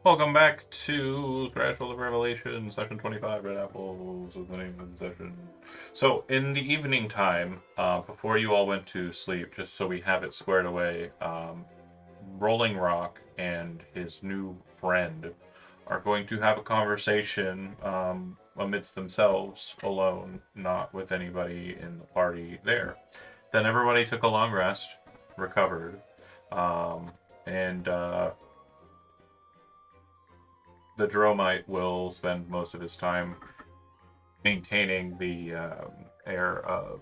Welcome back to Threshold of Revelation, Session 25, Red Apples is the name of the session. So, in the evening time, before you all went to sleep, just so we have it squared away, Rolling Rock and his new friend are going to have a conversation amidst themselves, alone, not with anybody in the party there. Then everybody took a long rest, recovered, and the Dromite will spend most of his time maintaining the air of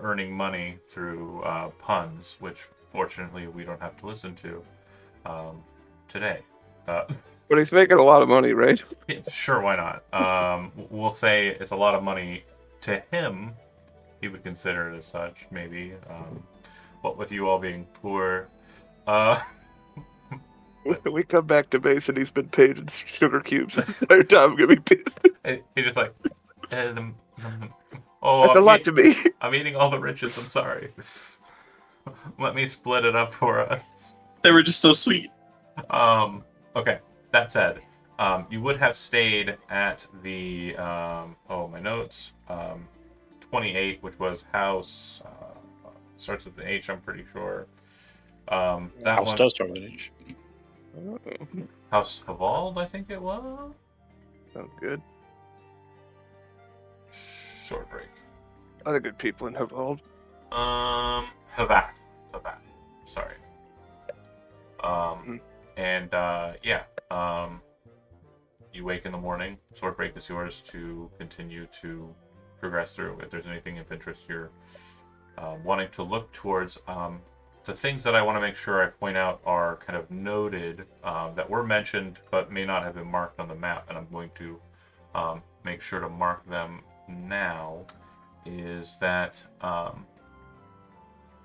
earning money through puns, which fortunately we don't have to listen to today. Uh, But he's making a lot of money, right? yeah, sure, why not? We'll say it's a lot of money to him. He would consider it as such, maybe. What with you all being poor. Uh, but We come back to base and he's been paid in sugar cubes the entire time. I'm gonna be pissed. he's just like, eh, oh, That's a lot to me. I'm eating all the riches. I'm sorry. Let me split it up for us. They were just so sweet. Okay. That said, you would have stayed at the my notes. 28, which was house. Starts with an H. I'm pretty sure. That House one. does start with an H. Oh, House Havald, I think it was. sounds good. Short break. A lot of good people in Havald. Havath. Havath. Sorry. Mhm. And yeah. You wake in the morning. Sword break is yours to continue to progress through. If there's anything of interest you're wanting to look towards, the things that I want to make sure I point out are kind of noted that were mentioned but may not have been marked on the map, and I'm going to make sure to mark them now. Is that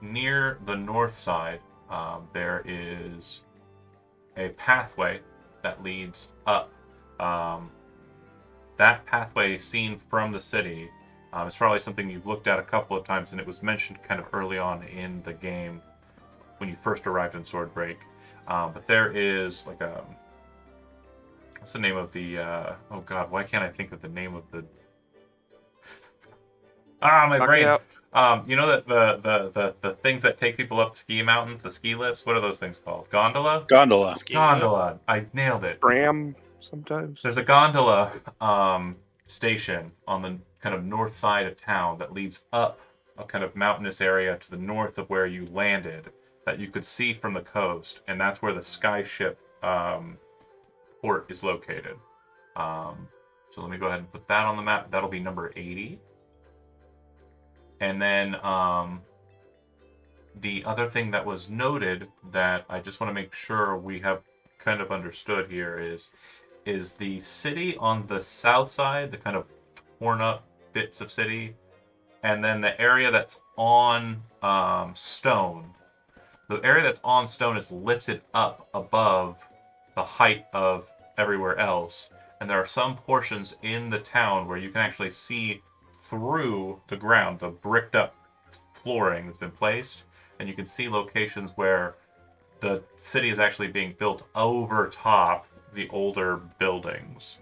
near the north side, there is a pathway that leads up. That pathway, seen from the city, is probably something you've looked at a couple of times, and it was mentioned kind of early on in the game when you first arrived in Swordbreak. But there is like a what's the name of the? Oh God, why can't I think of the name of the? My Knock me brain. out. You know that the things that take people up ski mountains, the ski lifts. What are those things called? Gondola. Gondola. Gondola. I nailed it. Bram sometimes. There's a gondola station on the kind of north side of town that leads up a kind of mountainous area to the north of where you landed that you could see from the coast, and that's where the Skyship port is located. So let me go ahead and put that on the map. That'll be number 80. And then the other thing that was noted that I just want to make sure we have kind of understood here is the city on the south side, the kind of torn up bits of city, and then the area that's on stone. The area that's on stone is lifted up above the height of everywhere else, and there are some portions in the town where you can actually see through the ground, the bricked up flooring that's been placed, and you can see locations where the city is actually being built over top the older buildings.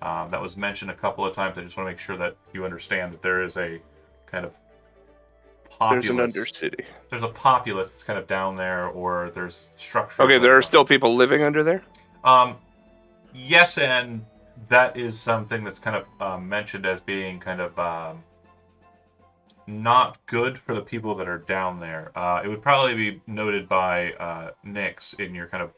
That was mentioned a couple of times. I just want to make sure that you understand that there is a kind of There's an populace. Undercity. There's a populace that's kind of down there, or there's structures. Okay, there are like still people living under there? Yes, and that is something that's kind of mentioned as being kind of not good for the people that are down there. It would probably be noted by Nix in your kind of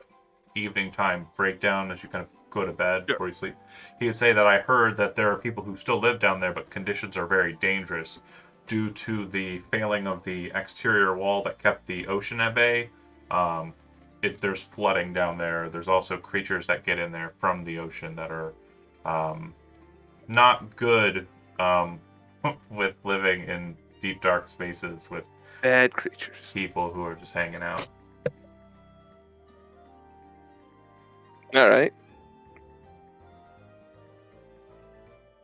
evening time breakdown as you kind of go to bed before you sleep. He would say that I heard that there are people who still live down there, but conditions are very dangerous due to the failing of the exterior wall that kept the ocean at bay. There's flooding down there. There's also creatures that get in there from the ocean that are not good with living in deep dark spaces with Bad creatures. people who are just hanging out. All right.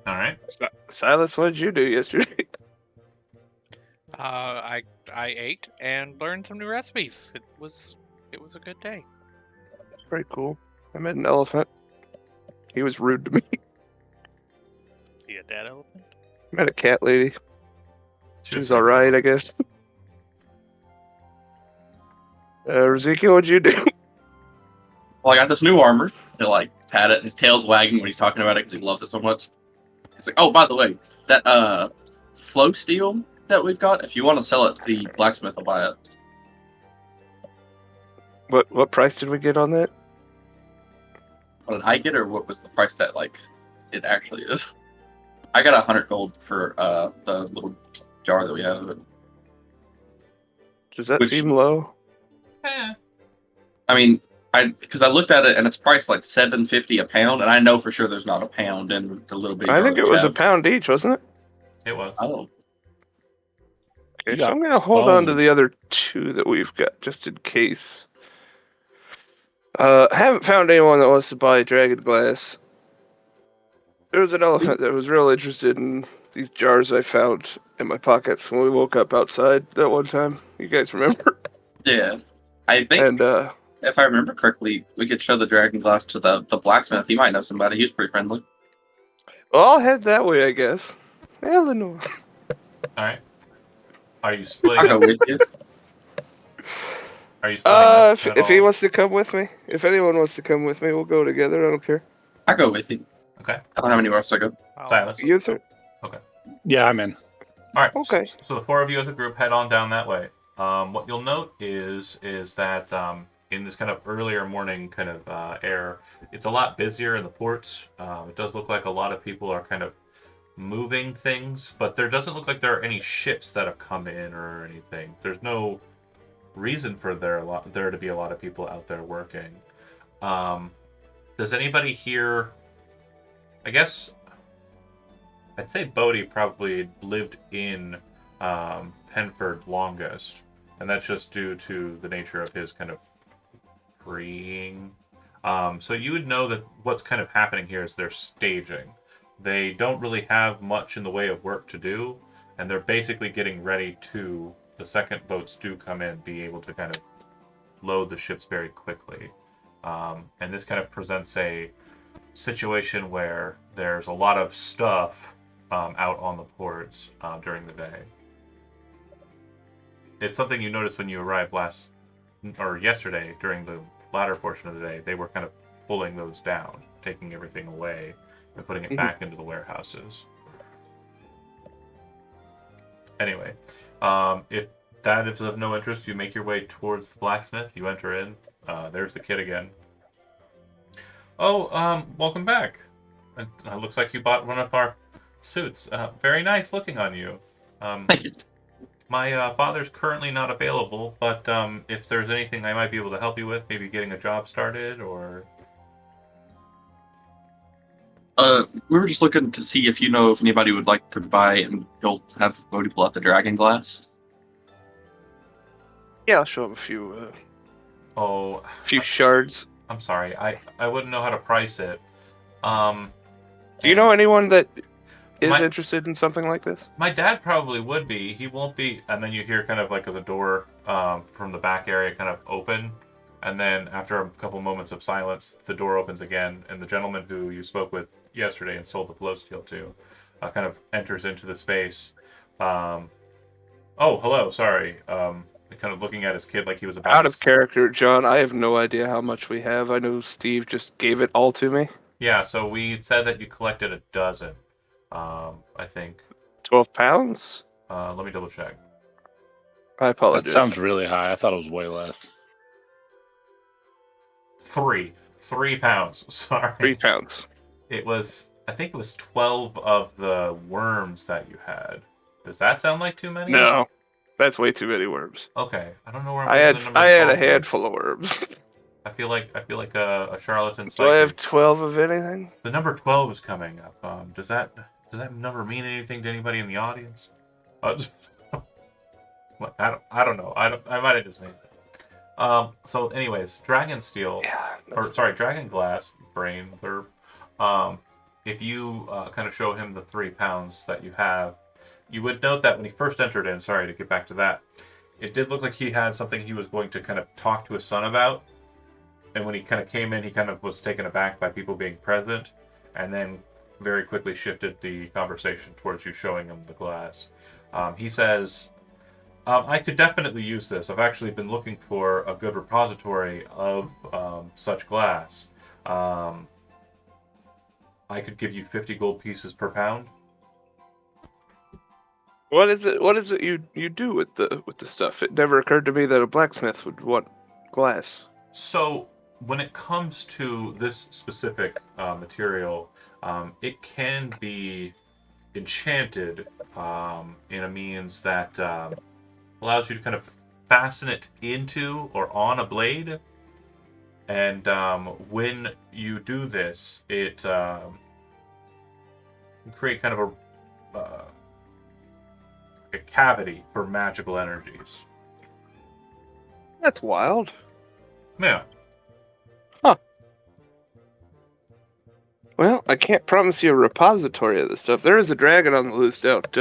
All right. Silas, what did you do yesterday? I ate and learned some new recipes. It was a good day. Pretty cool. I met an elephant. He was rude to me. Be a dead elephant. Met a cat lady. She was pretty alright, chill. I guess. Ezekiel, what'd you do? Well, I got this new armor. To like pat it, and his tail's wagging when he's talking about it because he loves it so much. It's like, oh, by the way, that flow steel that we've got. If you want to sell it to the blacksmith, I'll buy it. What price did we get on that? What did I get, or what was the price that like it actually is? I got 100 gold for the little jar that we have of it. Does that Which- seem low? Eh, I mean, because I looked at it and it's priced like $7.50 a pound, and I know for sure there's not a pound in the little bit. I think it was a pound each, wasn't it? it was. Oh, Okay, You so got I'm gonna hold on to bone. the other 2 that we've got just in case. Haven't found anyone that wants to buy dragon glass. There was an elephant that was real interested in these jars I found in my pockets when we woke up outside that one time. You guys remember? yeah. I think And if I remember correctly, we could show the dragon glass to the blacksmith. He might know somebody. He's pretty friendly. well, I'll head that way, I guess. Eleanor. All right. Are you I'll splitting go up? with you. Are you splitting up If, at if he all? wants to come with me, if anyone wants to come with me, we'll go together. I don't care. I'll go with you. Okay. I don't have anywhere else to go. Oh, Silas. You three. Yeah, I'm in. All right. Okay. So the 4 of you as a group head on down that way. What you'll note is that in this kind of earlier morning kind of air, it's a lot busier in the ports. It does look like a lot of people are kind of moving things, but there doesn't look like there are any ships that have come in or anything. There's no reason for there to be a lot of people out there working. Does anybody here? I guess I'd say Bodhi probably lived in Penford longest, and that's just due to the nature of his kind of freeing. So you would know that what's kind of happening here is they're staging. They don't really have much in the way of work to do, and they're basically getting ready to, the second boats do come in, be able to kind of load the ships very quickly. And this kind of presents a situation where there's a lot of stuff out on the ports during the day. It's something you noticed when you arrived yesterday during the latter portion of the day. They were kind of pulling those down, taking everything away and putting it back into the warehouses. Anyway, if that is of no interest, you make your way towards the blacksmith. You enter in. There's the kid again. Oh, welcome back. It looks like you bought one of our suits. Very nice looking on you. Thank you. My father's currently not available, but if there's anything I might be able to help you with, maybe getting a job started, or... We were just looking to see if you know if anybody would like to buy and you'll have Bodhi pull out the dragon glass. Yeah, I'll show him a few Oh, shards. I'm sorry. I wouldn't know how to price it. Do you know anyone that is My- interested in something like this? My dad probably would be. He won't be. And then you hear kind of like the door from the back area kind of open. And then after a couple moments of silence, the door opens again. And the gentleman who you spoke with yesterday and sold the flow steel to kind of enters into the space. Oh, hello. Sorry. Kind of looking at his kid like he was about Out to of character, John. I have no idea how much we have. I know Steve just gave it all to me. Yeah, so we said that you collected a dozen. I think. 12 pounds? Let me double check. I That apologize. sounds really high. I thought it was way less. 3 pounds. Sorry. 3 pounds. It was, I think it was 12 of the worms that you had. Does that sound like too many? No, that's way too many worms. Okay, I don't know where I'm I getting had the number I had a 12 from. handful of worms. I feel like a charlatan Do I have psychic. 12 of anything? The number 12 is coming up. Does that number mean anything to anybody in the audience? I don't know. I might have just made it. So anyways, Dragon Steel. Yeah. Or sorry, Dragon Glass brain blurb. If you kind of show him the 3 pounds that you have, you would note that when he first entered in, sorry to get back to that, it did look like he had something he was going to kind of talk to his son about. And when he kind of came in, he kind of was taken aback by people being present. and then very quickly shifted the conversation towards you showing him the glass. He says, I could definitely use this. I've actually been looking for a good repository of such glass. I could give you 50 gold pieces per pound. What is it you do with the stuff? It never occurred to me that a blacksmith would want glass. So, when it comes to this specific material, it can be enchanted in a means that allows you to kind of fasten it into or on a blade. And when you do this, it can create kind of a cavity for magical energies. That's wild. Yeah. Well, I can't promise you a repository of this stuff. There is a dragon on the loose out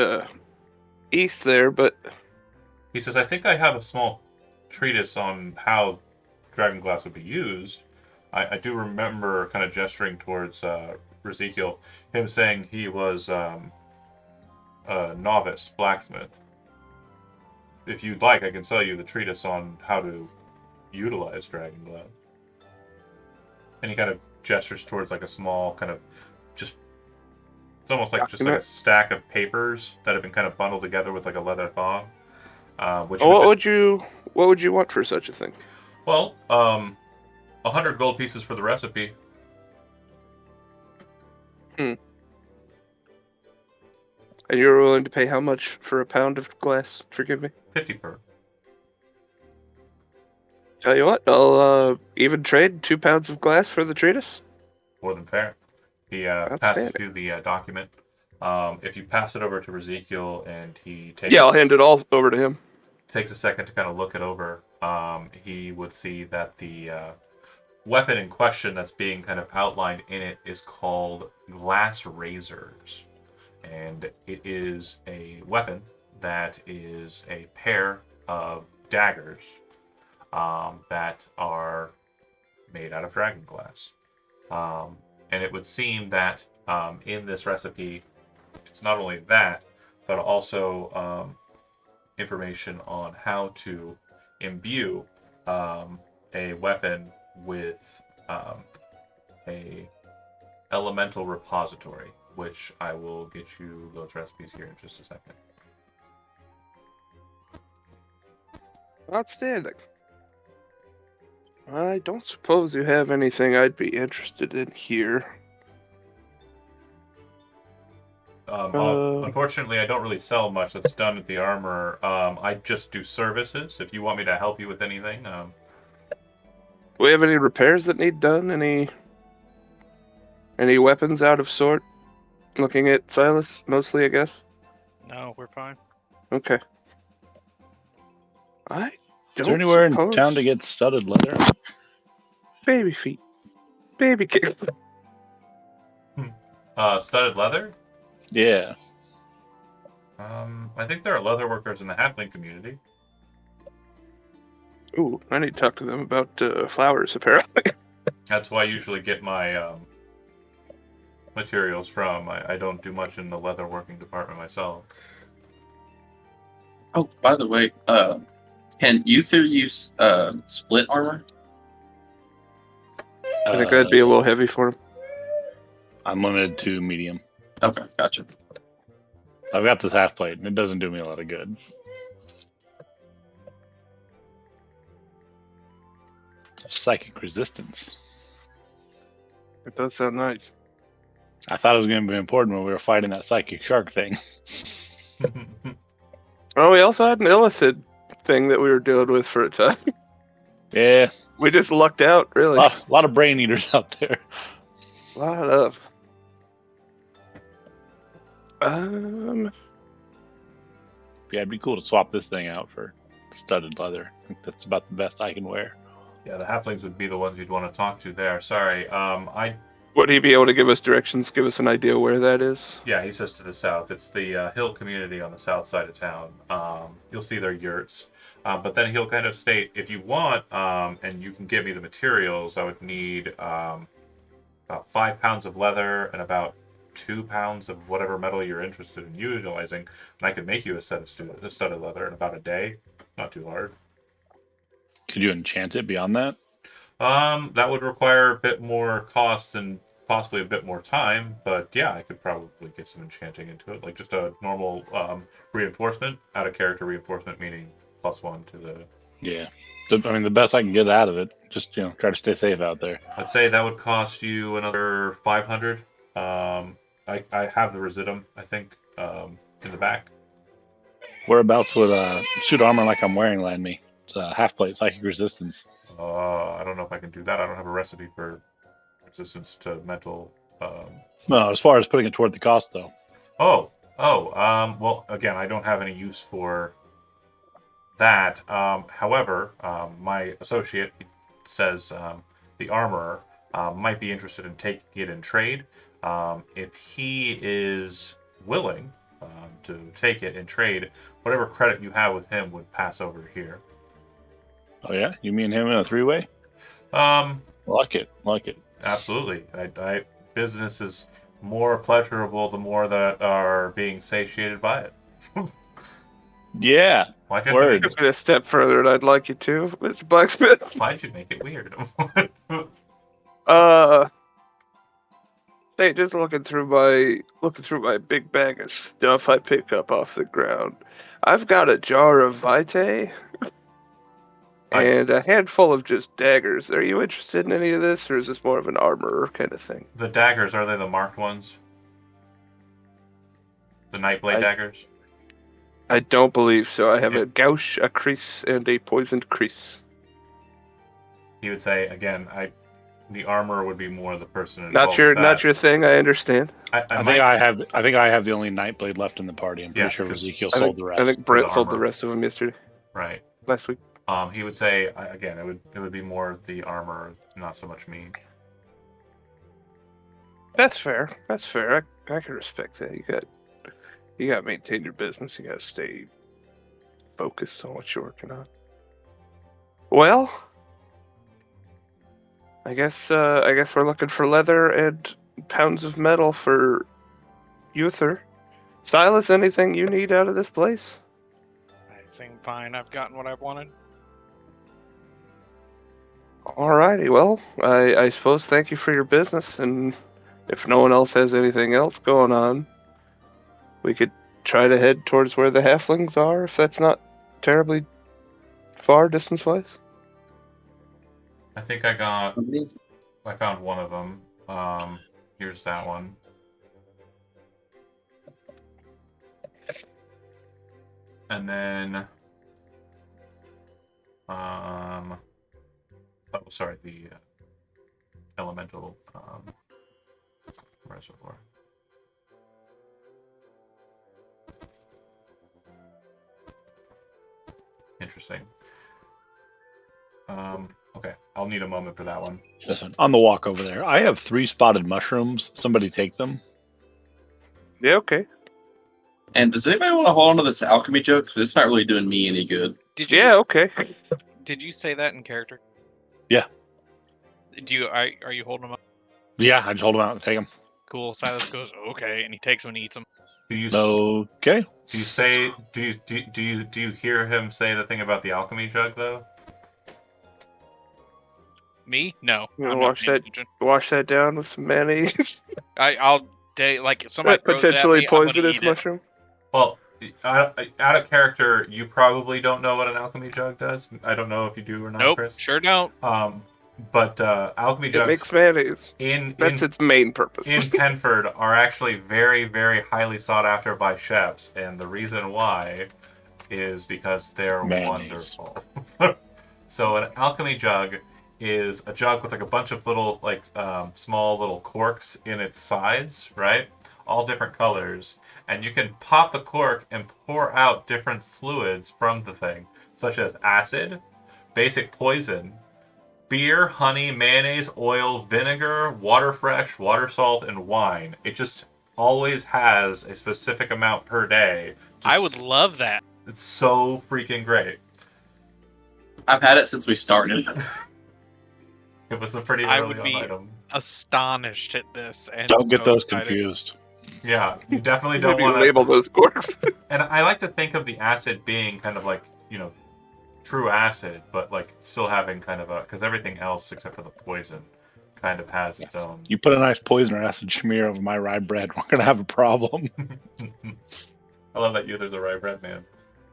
east there, but He says, I think I have a small treatise on how dragon glass would be used. I do remember kind of gesturing towards Ezekiel, him saying he was a novice blacksmith. If you'd like, I can sell you the treatise on how to utilize dragon glass. And he kind of gestures towards like a small kind of it's almost like just like a stack of papers that have been kind of bundled together with like a leather thong. what would you want for such a thing? Well, 100 gold pieces for the recipe. And you were willing to pay how much for a pound of glass? Forgive me. 50 per. Tell you what, I'll even trade 2 pounds of glass for the treatise. More than fair. He passes you the document. If you pass it over to Ezekiel and he takes... Yeah, I'll hand it all over to him. Takes a second to kind of look it over. He would see that the weapon in question that's being kind of outlined in it is called glass razors. And it is a weapon that is a pair of daggers that are made out of dragon glass. And it would seem that in this recipe, it's not only that, but also information on how to imbue a weapon with a elemental repository, which I will get you those recipes here in just a second. Outstanding. I don't suppose you have anything I'd be interested in here. Unfortunately, I don't really sell much that's done at the armor. I just do services. If you want me to help you with anything, Do we have any repairs that need done? Any weapons out of sort? Looking at Silas, mostly, I guess. No, we're fine. Okay. I Is don't there anywhere in suppose- town to get studded leather? Baby feet. Baby kick. studded leather. Yeah. I think there are leather workers in the halfling community. Ooh, I need to talk to them about flowers, apparently. That's why I usually get my materials from. I don't do much in the leather working department myself. Oh, by the way, can Uther use split armor? I think that'd be a little heavy for him. I'm limited to medium. Okay, gotcha. I've got this half plate, and it doesn't do me a lot of good. Psychic resistance. It does sound nice. I thought it was going to be important when we were fighting that psychic shark thing. Oh, we also had an illithid thing that we were dealing with for a time. Yeah, We just lucked out, really. a lot of brain eaters out there. A lot of. Yeah, it'd be cool to swap this thing out for studded leather. I think that's about the best I can wear. Yeah, the halflings would be the ones you'd want to talk to there. Sorry. Would he be able to give us directions, give us an idea where that is? Yeah, he says to the south. It's the hill community on the south side of town. You'll see their yurts. But then he'll kind of state, if you want, and you can give me the materials, I would need about 5 pounds of leather and about 2 pounds of whatever metal you're interested in utilizing, and I could make you a set of studded leather in about a day. Not too hard. Could you enchant it beyond that? That would require a bit more cost and possibly a bit more time, but yeah, I could probably get some enchanting into it, like just a normal reinforcement, out of character reinforcement, meaning +1 to the. Yeah. The best I can get out of it. Just try to stay safe out there. I'd say that would cost you another 500. I have the residuum, I think, in the back. Whereabouts would suit armor like I'm wearing land me? It's half plate psychic resistance. I don't know if I can do that. I don't have a recipe for resistance to mental. No, as far as putting it toward the cost, though. Well, again, I don't have any use for that. However, my associate says the armorer might be interested in taking it in trade. If he is willing to take it in trade, whatever credit you have with him would pass over here. Oh yeah, you mean him in a three-way? Like it. Absolutely. Business is more pleasurable the more that are being satiated by it. Yeah. Why'd you, Word. Took it a step further, and I'd like you to, Mr. Blacksmith. why'd you make it weird? Hey, just looking through my big bag of stuff I pick up off the ground. I've got a jar of Vitae and a handful of just daggers. Are you interested in any of this, or is this more of an armor kind of thing? The daggers, are they the marked ones? The Nightblade daggers? I don't believe so. I have Yeah. a gouge, a crease, and a poisoned crease. He would say, again, the armor would be more the person involved. Not your thing. I understand. I think I have the only Nightblade left in the party. I'm pretty Yeah, sure 'cause Ezekiel I sold think, the I rest. think Brett the sold the armor. rest of them Right. last week. He would say, again, it would be more the armor, not so much me. That's fair. That's fair. I can respect that. You got to maintain your business. You got to stay focused on what you're working on. Well, I guess we're looking for leather and pounds of metal for Uther. Silas, anything you need out of this place? I seem fine. I've gotten what I've wanted. Alrighty, well, I suppose thank you for your business, and if no one else has anything else going on, we could try to head towards where the halflings are, if that's not terribly far distance-wise. I think I found one of them. Here's that one. And then, the elemental reservoir. Interesting. Okay, I'll need a moment for that one. Listen, on the walk over there, I have 3 spotted mushrooms. Somebody take them. Yeah, okay. And does anybody want to hold on to this alchemy joke? Because it's not really doing me any good. Did you? Yeah, okay. Did you say that in character? Yeah. Are you holding them up? Yeah, I just hold them out and take them. Cool. Silas goes okay, and he takes them and eats them. Do you Okay. do you say do you hear him say the thing about the alchemy jug though? Me? No. You wanna I'm not watch paying that? attention. Wash that down with some mayonnaise. I'll like if somebody That throws it at potentially me, I'm gonna poisonous eat it. mushroom. Well, out of character, you probably don't know what an alchemy jug does. I don't know if you do or not, Nope, Chris. sure don't. But alchemy It jugs makes mayonnaise. in That's its main purpose. in Penford are actually very, very highly sought after by chefs, and the reason why is because they're Mayonnaise. wonderful. So an alchemy jug is a jug with like a bunch of little small little corks in its sides, right? All different colors, and you can pop the cork and pour out different fluids from the thing, such as acid, basic poison, beer, honey, mayonnaise, oil, vinegar, water fresh, water salt, and wine. It just always has a specific amount per day. I would love that. It's so freaking great. I've had it since we started. It was a pretty I early would on be- item. Astonished at this. And Don't get so those excited. confused. Yeah, you definitely Maybe don't want label to. those orcs. And I like to think of the acid being kind of like, true acid, but like still having kind of a, because everything else except for the poison kind of has its own. You put a nice poison or acid smear over my rye bread, we're gonna have a problem. I love that there's a rye bread man.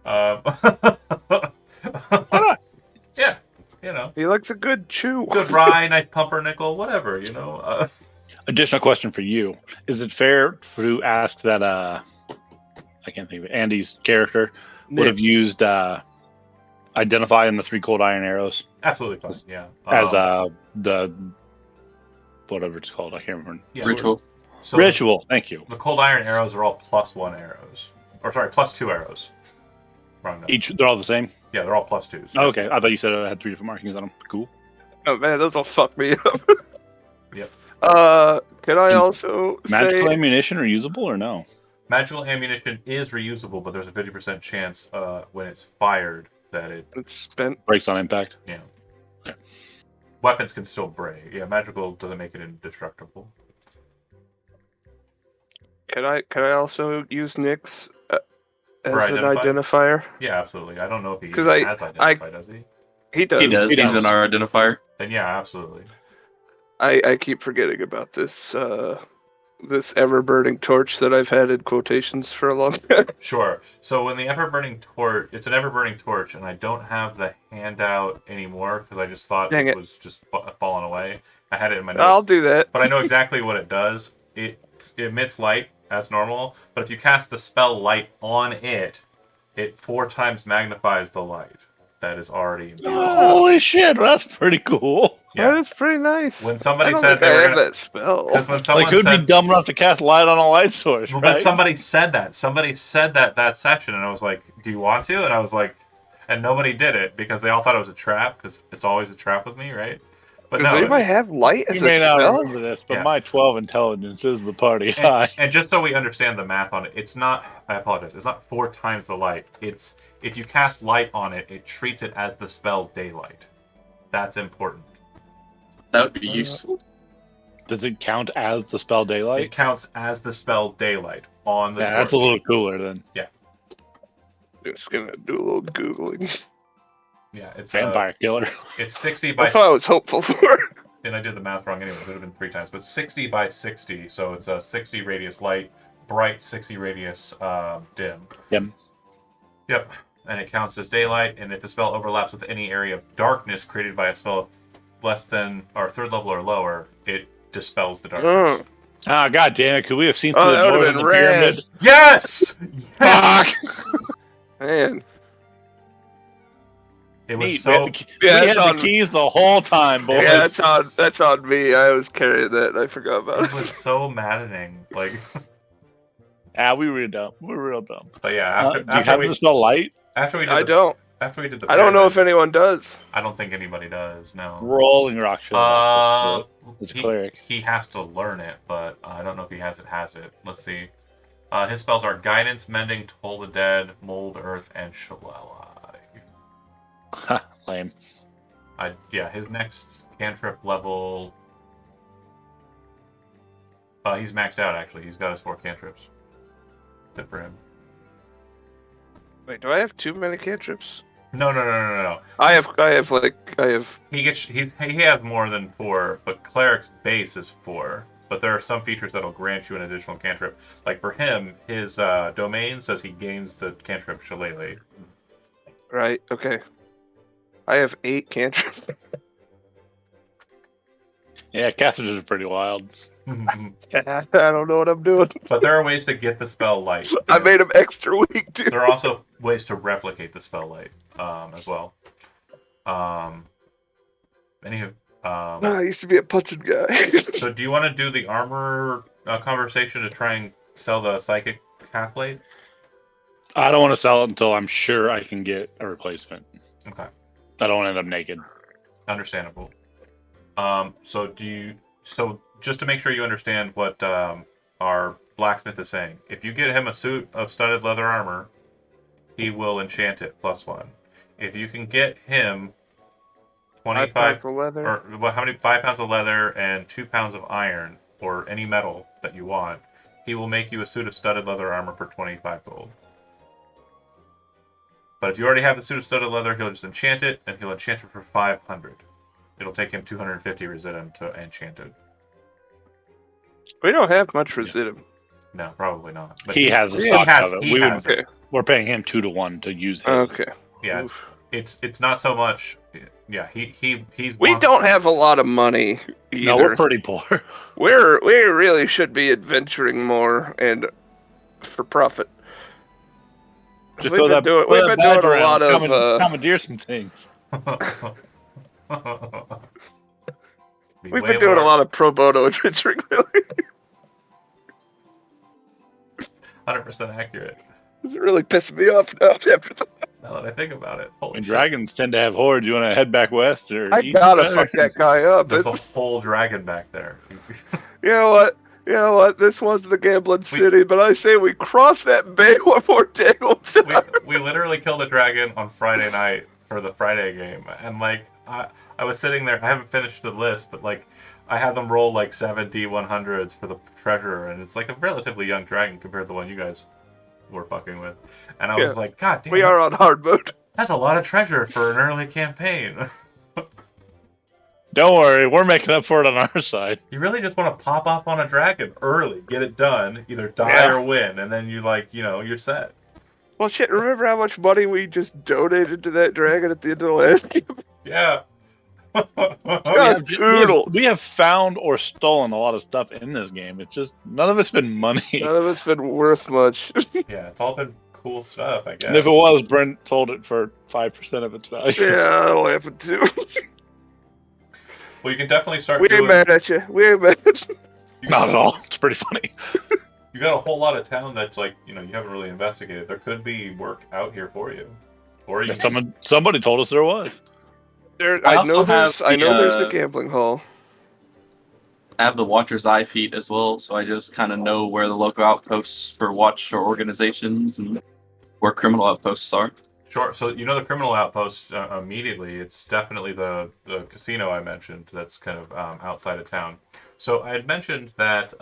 Why not? Yeah, He likes a good chew. good rye, nice pumpernickel, whatever, Additional question for you: is it fair to ask that I can't think of it, Andy's character would have used identify in the 3 cold iron arrows Absolutely fine, yeah. as the whatever it's called? I can't remember. Yeah, Ritual. So Ritual. Thank you. the cold iron arrows are all +1 arrows. Or sorry, +2 arrows. Wrong number. They're all the same. Yeah, they're all +2s. Oh, okay, I thought you said it had 3 different markings on them. Cool. Oh man, those will fuck me up. Yep. Can I also Magical say? ammunition are usable or no? Magical ammunition is reusable, but there's a 50% chance when it's fired that it It's spent. Breaks on impact. weapons can still break. Yeah, magical doesn't make it indestructible. Can I also use Nyx as For an identify? identifier? Yeah, absolutely. I don't know if he 'Cause even I- has identified, does he? He does. He does. He He's does. been our identifier. Then yeah, absolutely. I keep forgetting about this this ever burning torch that I've had in quotations for a long time. Sure. So when the ever-burning torch, it's an ever-burning torch, and I don't have the handout anymore because I just thought Dang it it. was just falling away. I had it in my notes. I'll do that. But I know exactly what it does. It emits light as normal, but if you cast the spell light on it, it 4 times magnifies the light that is already imbued. Holy shit, that's pretty cool. Yeah. That is pretty nice. When I somebody don't said think I they were have gonna, that spell. because when someone Like, who'd said, be dumb enough to cast light on a light source, but right? somebody said that section, and I was like, "Do you want to?" And I was like, and nobody did it because they all thought it was a trap because it's always a trap with me, right? But Does no, anybody have light as You a may not spell? remember this, but Yeah. my 12 intelligence is the party high. and just so we understand the math on it, it's not. I apologize. It's not 4 times the light. It's if you cast light on it, it treats it as the spell daylight. That's important. That would be useful. Does it count as the spell It daylight? counts as the spell daylight on the. Yeah, that's a torch. little cooler then. Just gonna do a little googling. Yeah, it's Vampire killer. It's 60 by. That's what I was hopeful for. And I did the math wrong anyway. It would have been 3 times, but 60 by 60. So it's a 60 radius light, bright 60 radius dim. Yep. Yep. And it counts as daylight. And if the spell overlaps with any area of darkness created by a spell of less than or 3rd level or lower, it dispels the darkness. Oh, Ah, god damn it! Could we have seen through oh the that would doors have in been the rad. pyramid? Yes. Fuck! Man. It was Neat. so. We had the, Yeah, we that's had on- the keys the whole time, boys. Yeah, that's on me. I was carrying that. I forgot about It it. was so maddening. Like, Ah, we were dumb. We're real dumb. but yeah. After, Do you have the spell light? after we did I the, don't. after we did the. I don't know if pyramid, anyone does. I don't think anybody does. No. Rolling rock shield. It's a He- cleric. He has to learn it, but I don't know if he has it. Let's see. His spells are Guidance, Mending, Toll the Dead, Mold, Earth, and Shillelagh. Ha, lame. Yeah, his next cantrip level. He's maxed out actually. He's got his 4 cantrips. Good for him. Wait, do I have too many cantrips? No. I have He has more than 4, but cleric's base is 4. But there are some features that'll grant you an additional cantrip. Like for him, his domain says he gains the cantrip Shillelagh. right, okay. I have 8 cantrips. Yeah, casters are pretty wild. I don't know what I'm doing. But there are ways to get the spell light. I made them extra weak, dude. There are also ways to replicate the spell light as well. Anywho, I used to be a punching guy. so do you want to do the armor conversation to try and sell the psychic half blade? I don't want to sell it until I'm sure I can get a replacement. Okay, I don't want to end up naked. understandable. So just to make sure you understand what our blacksmith is saying, if you get him a suit of studded leather armor, he will enchant it +1. If you can get him 5 25 pounds of leather. or well, how many 5 pounds of leather and 2 pounds of iron or any metal that you want, he will make you a suit of studded leather armor for 25 gold. But if you already have the suit of studded leather, he'll just enchant it, and he'll enchant it for 500. It'll take him 250 residuum to enchant it. We don't have much residuum. No, probably not. But He has a he stock has, of it. he We has would, it. we're paying him 2 to 1 to use his. Okay. Yeah, Oof. it's not so much. Yeah, he's. We don't have a lot of money either. No, we're pretty poor. We really should be adventuring more and for profit. Just We've throw been that, doing- throw we've that been doing badge a around. lot of, commandeer some things. We've been doing a lot of pro bono adventuring lately. 100% accurate. It's really pissing me off now after that. Now that I think about it, holy And shit. dragons tend to have hordes. You want to head back west or I east gotta better? fuck that guy up. There's a It's, whole dragon back there. you know what? You know what? This was the gambling We- city, but I say we cross that bay one more day. we literally killed a dragon on Friday night for the Friday game, and like I was sitting there. I haven't finished the list, but like I had them roll like 7 D100s for the treasure, and it's like a relatively young dragon compared to the one you guys were fucking with. And I was Yeah. like, God damn, We are on hard mode. that's a lot of treasure for an early campaign. Don't worry, we're making up for it on our side. You really just want to pop off on a dragon early, get it done, either die Yeah. or win, and then you like, you're set. Well, shit, remember how much money we just donated to that dragon at the end of the last game? Yeah. God, brutal. We have found or stolen a lot of stuff in this game. It's just none of it's been money. None of it's been worth much. Yeah, it's all been cool stuff, I guess. And if it was, Brent sold it for 5% of its value. Yeah, that'll happen too. Well, you can definitely start We ain't doing. mad at you. We ain't mad at you. You Not at all. It's pretty funny. You got a whole lot of town that's like, you haven't really investigated. There could be work out here for you, or you. Somebody told us there was. I also know have I know there's the the, gambling hall. I have the Watcher's Eye feat as well, so I just kind of know where the local outposts for Watch or organizations and where criminal outposts are. Sure. So the criminal outpost immediately. It's definitely the casino I mentioned. That's kind of outside of town. So I had mentioned that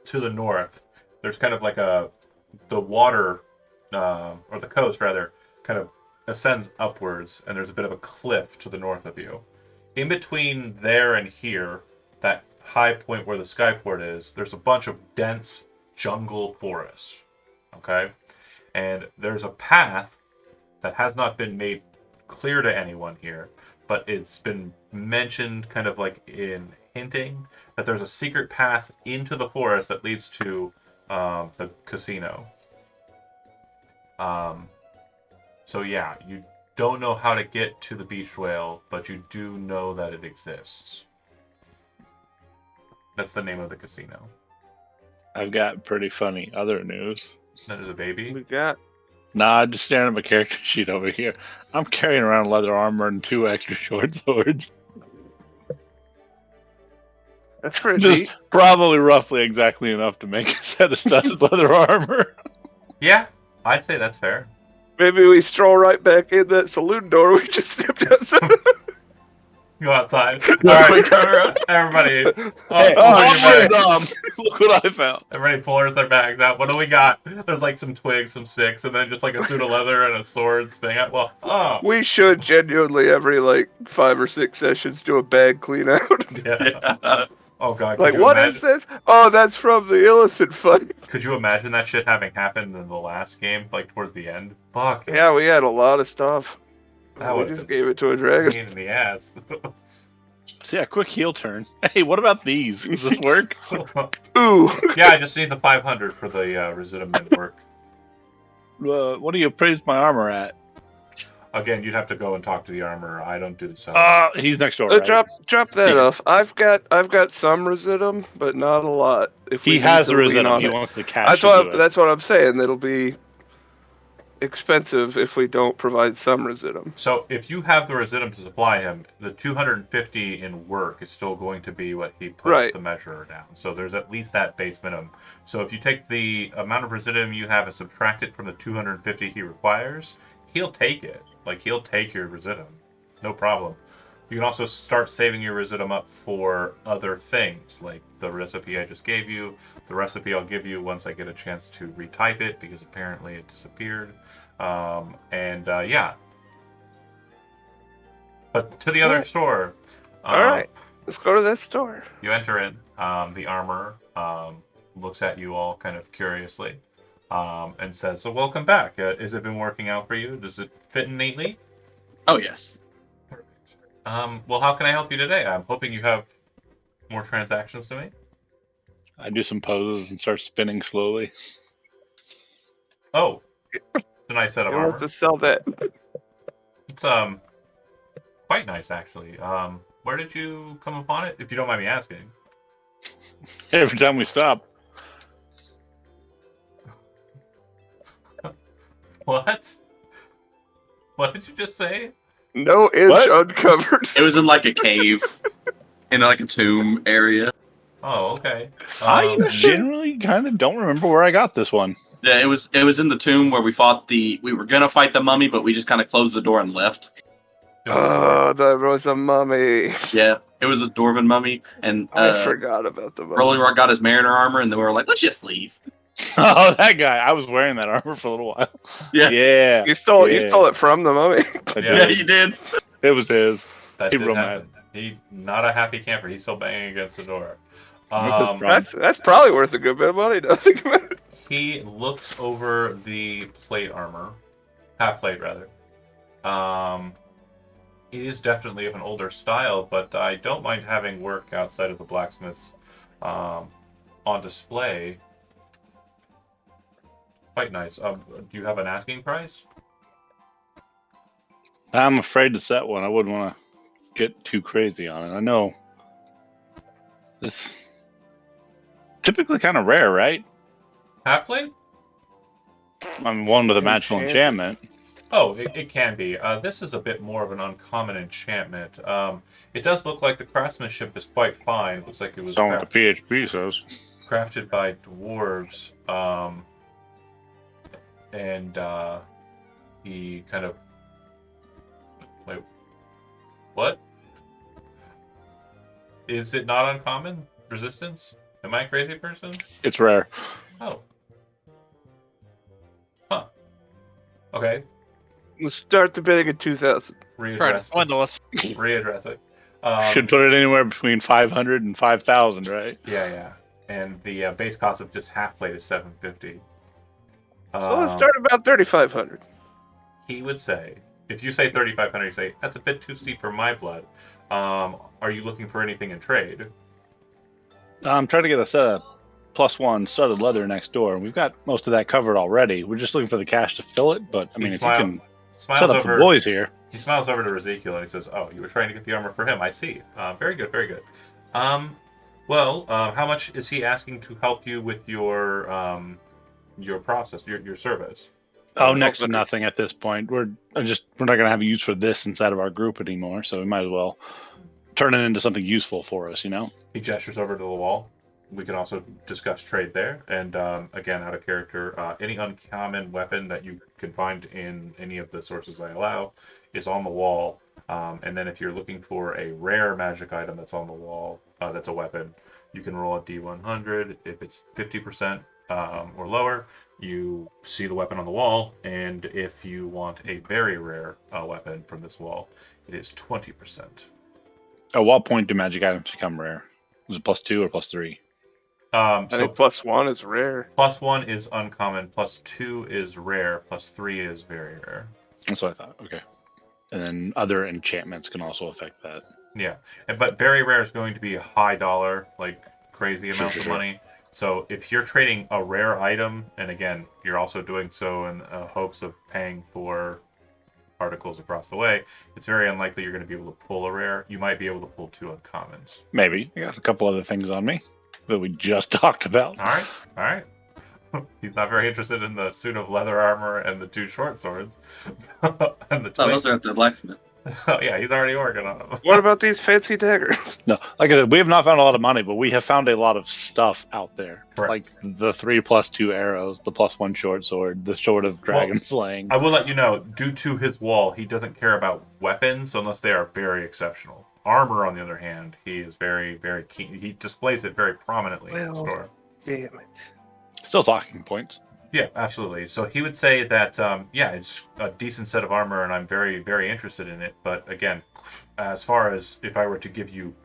to the north, there's kind of like the water or the coast rather, kind of ascends upwards, and there's a bit of a cliff to the north of you. In between there and here, that high point where the skyport is, there's a bunch of dense jungle forests. Okay? And there's a path that has not been made clear to anyone here, but it's been mentioned kind of like in hinting that there's a secret path into the forest that leads to the casino. So yeah, you don't know how to get to the beach whale, but you do know that it exists. That's the name of the casino. I've got pretty funny other news. That is a baby. We got Nah, just staring at my character sheet over here. I'm carrying around leather armor and 2 extra short swords. that's pretty Just neat. probably roughly exactly enough to make a set of studded leather armor. Yeah, I'd say that's fair. Maybe we stroll right back in that saloon door we just stepped outside. Go outside. All right, Turn around. everybody. Hey, Pull your bags. look what I found. Everybody pulls their bags out. What do we got? There's like some twigs, some sticks, and then just like a suit of leather and a sword spinning out. Well, We should genuinely every 5 or 6 sessions do a bag clean out. yeah. Oh god. Like, could you what imagine, is this? Oh, that's from the illicit fight. Could you imagine that shit having happened in the last game, like towards the end? Fuck. Yeah, we had a lot of stuff. That We would've just been gave it to a dragon. pain in the ass. So yeah, quick heel turn. Hey, what about these? Does this work? Ooh. Yeah, I just need the 500 for the residuum to work. What do you appraise my armor at? Again, you'd have to go and talk to the armorer. I don't do the selling. He's next door. Right? Drop that Yeah. off. I've got some residuum, but not a lot. If we He need has to a lean residuum. on He it. wants the cash. That's what I'm saying. It'll be expensive if we don't provide some residuum. So if you have the residuum to supply him, the 250 in work is still going to be what he puts Right. the measure down. So there's at least that base minimum. So if you take the amount of residuum you have and subtract it from the 250 he requires, he'll take it. Like, he'll take your residuum. No problem. You can also start saving your residuum up for other things, like the recipe I just gave you, the recipe I'll give you once I get a chance to retype it, because apparently it disappeared. Yeah. But to the other Alright. store. All right, let's go to that store. You enter in. The armor looks at you all kind of curiously and says, "So welcome back. Has it been working out for you? Does it fit in neatly?" Oh yes. Well, how can I help you today? I'm hoping you have more transactions to make. I do some poses and start spinning slowly. Oh, it's a nice set of You want armor. to sell that? It's quite nice actually. Where did you come upon it, if you don't mind me asking? Every time we stop, What? What did you just say? No inch What? uncovered. It was in like a cave, in like a tomb area. Oh, okay. I generally kind of don't remember where I got this one. Yeah, it was in the tomb where we were gonna fight the mummy, but we just kind of closed the door and left. Oh, that was a mummy. Yeah, it was a dwarven mummy, and I forgot about the mummy. Rolling Rock got his mariner armor, and then we were like, let's just leave. Oh, that guy! I was wearing that armor for a little while. Yeah. Yeah. You stole Yeah. it from the mummy. I Yeah. Yeah, did. you did. It was his. That He did real happen. He not a happy camper. He's still banging against the door. What's his problem? That's probably worth a good bit of money. Don't think about it. He looks over the plate armor, half plate rather. It is definitely of an older style, but I don't mind having work outside of the blacksmiths on display. Quite nice. Do you have an asking price? I'm afraid to set one. I wouldn't want to get too crazy on it. I know it's typically kind of rare, right? Half plate? I'm one with a magical enchantment. Oh, it can be. This is a bit more of an uncommon enchantment. It does look like the craftsmanship is quite fine. It looks like it was So what the PHP says. crafted by dwarves. He kind of... Wait. What? Is it not uncommon? Resistance? Am I a crazy person? It's rare. Oh. Huh. Okay. We'll start the bidding at 2,000. Trying to Readdress it. swindle us. Readdress it. Should put it anywhere between 500 and 5,000, right? Yeah. And the base cost of just half plate is $750. Well, let's start about 3,500. He would say, if you say 3,500, you say that's a bit too steep for my blood. Are you looking for anything in trade? I'm trying to get a set of +1 studded leather next door. We've got most of that covered already. We're just looking for the cash to fill it. But I mean, if you can Smiles set up over. the boys here. He smiles over to Ezekiel and he says, "Oh, you were trying to get the armor for him. I see. Very good, very good. How much is he asking to help you with your process, your service?" Oh, next to nothing at this point. We're not gonna have a use for this inside of our group anymore. So we might as well turn it into something useful for us. You know. He gestures over to the wall. We can also discuss trade there. And again, out of character, any uncommon weapon that you can find in any of the sources I allow is on the wall. And then if you're looking for a rare magic item that's on the wall, that's a weapon, you can roll a D100. If it's 50% or lower, you see the weapon on the wall. And if you want a very rare weapon from this wall, it is 20%. At what point do magic items become rare? Was it +2 or +3? I think +1 is rare. +1 is uncommon, +2 is rare, +3 is very rare. That's what I thought. Okay. And then other enchantments can also affect that. Yeah, but very rare is going to be a high dollar, like crazy amounts Sure. of money. So if you're trading a rare item, and again, you're also doing so in hopes of paying for articles across the way, it's very unlikely you're going to be able to pull a rare. You might be able to pull 2 uncommons. Maybe. I got a couple other things on me that we just talked about. All right. He's not very interested in the suit of leather armor and the 2 short swords. And the Oh, twig. those are at the blacksmith. Oh yeah, he's already working on them. What about these fancy daggers? No, like I said, we have not found a lot of money, but we have found a lot of stuff out there. Correct. Like the 3+2 arrows, the +1 short sword, the sword of dragon slaying. I will let you know, due to his wall, he doesn't care about weapons unless they are very exceptional. Armor, on the other hand, he is very, very keen. He displays it very prominently in the Well. store. Damn it. Still talking points. Yeah, absolutely. So he would say that, yeah, it's a decent set of armor, and I'm very, very interested in it. But again, as far as if I were to give you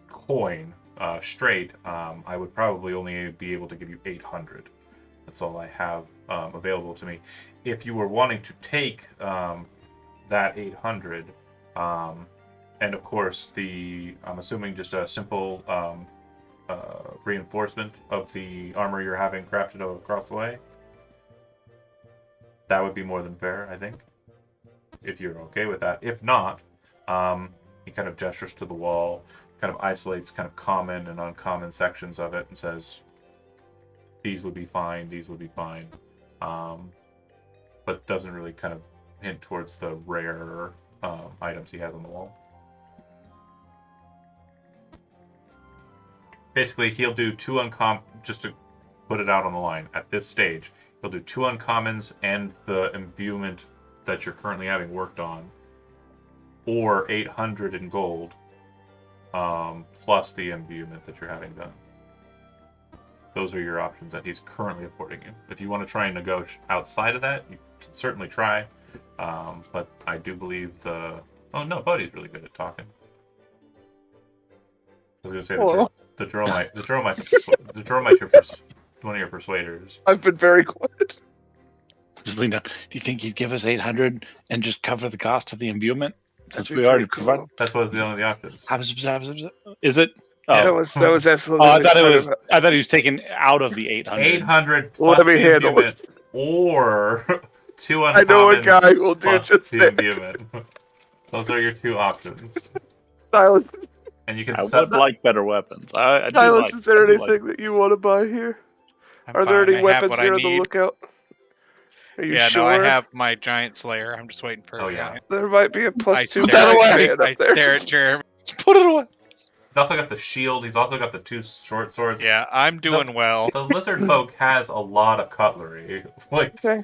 coin straight, I would probably only be able to give you 800. That's all I have available to me. If you were wanting to take that 800, and of course I'm assuming just a simple reinforcement of the armor you're having crafted across the way. That would be more than fair, I think, if you're okay with that. If not, he kind of gestures to the wall, kind of isolates kind of common and uncommon sections of it, and says, these would be fine, these would be fine. But doesn't really kind of hint towards the rare items he has on the wall. Basically, he'll do two just to put it out on the line at this stage. He'll do 2 uncommons and the imbuement that you're currently having worked on, or 800 in gold, plus the imbuement that you're having done. Those are your options that he's currently affording you. If you want to try and negotiate outside of that, you can certainly try. But I do believe oh no, Buddy's really good at talking. I was gonna say Hello. the Dromite one of your persuaders. I've been very quiet. Just lean down. Do you think you'd give us 800 and just cover the cost of the imbuement? Since That'd be we already pretty provided. That's one of the options. Is it? Yeah. That was absolutely. Oh, I thought it kind was. of I thought he was taken out of the 800. 800 plus Let me the handle imbuement, or 2 uncommons I know a guy who will do plus just the that. imbuement. Those are your 2 options, Silas, and you can I set. would like better weapons. I do Silas, like. is there I do anything like- that you want to buy here? I'm Are there fine. any I have weapons what here I on the need. lookout? Are you Yeah, sure? no, I have my giant slayer. I'm just waiting for Oh, a yeah. giant. There might be a I +2 stare, that away. man I up there. stare at Jeremy. Put it away. He's also got the shield. He's also got the 2 short swords. Yeah, I'm doing well. The lizard folk has a lot of cutlery, like, Okay.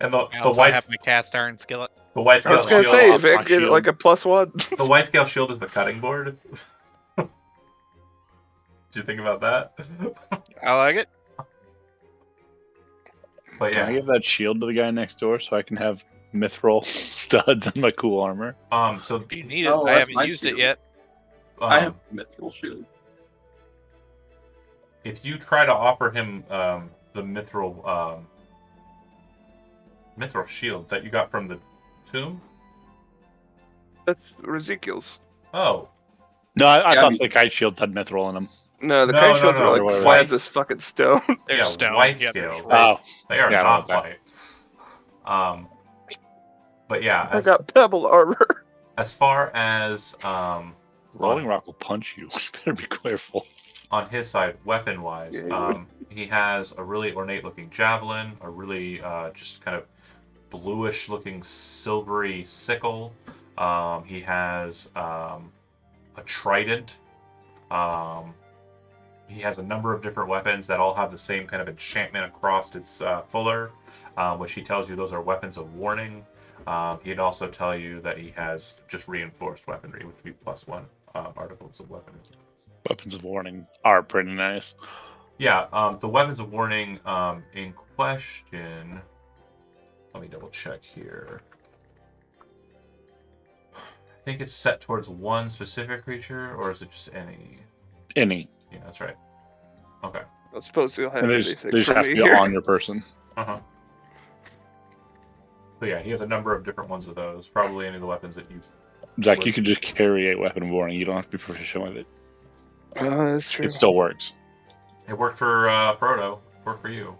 and I also have my cast iron skillet. the white I was scale gonna shield. say, off if I my could get shield. like a +1. The white scale shield is the cutting board. Did you think about that? I like it. But Can I yeah, give that shield to the guy next door so I can have mithril studs and my cool armor? so If you need it, Oh, I that's haven't my used it shield. yet. I have mithril shield. if you try to offer him the mithril shield that you got from the tomb, That's Ezekiel's. oh, No, I Yeah, thought I mean- the kite shields had mithril in them. No, the No, kite no, shields no, are they're like white. slabs of fucking stone. There's yeah, stone. white Yeah, scale. there's Oh, They are Yeah, I not know white. But yeah, I got pebble armor. as far as Rolling Rock will punch you. Better be careful. on his side, weapon wise, Yeah, he would. he has a really ornate looking javelin, a really just kind of bluish looking silvery sickle. He has a trident. He has a number of different weapons that all have the same kind of enchantment across its fuller, which he tells you those are weapons of warning. He'd also tell you that he has just reinforced weaponry, which would be +1 articles of weaponry. Weapons of warning are pretty nice. Yeah, the weapons of warning in question. Let me double check here. I think it's set towards one specific creature, or is it just any? Any. Yeah, that's right. Okay. I suppose you'll have And they anything just for have to me be here. on your person. Uh-huh. So yeah, he has a number of different ones of those. Probably any of the weapons that you. Zach, you could just carry a weapon of warning. You don't have to be proficient with it. That's true. It still works. It worked for Proto. Worked for you.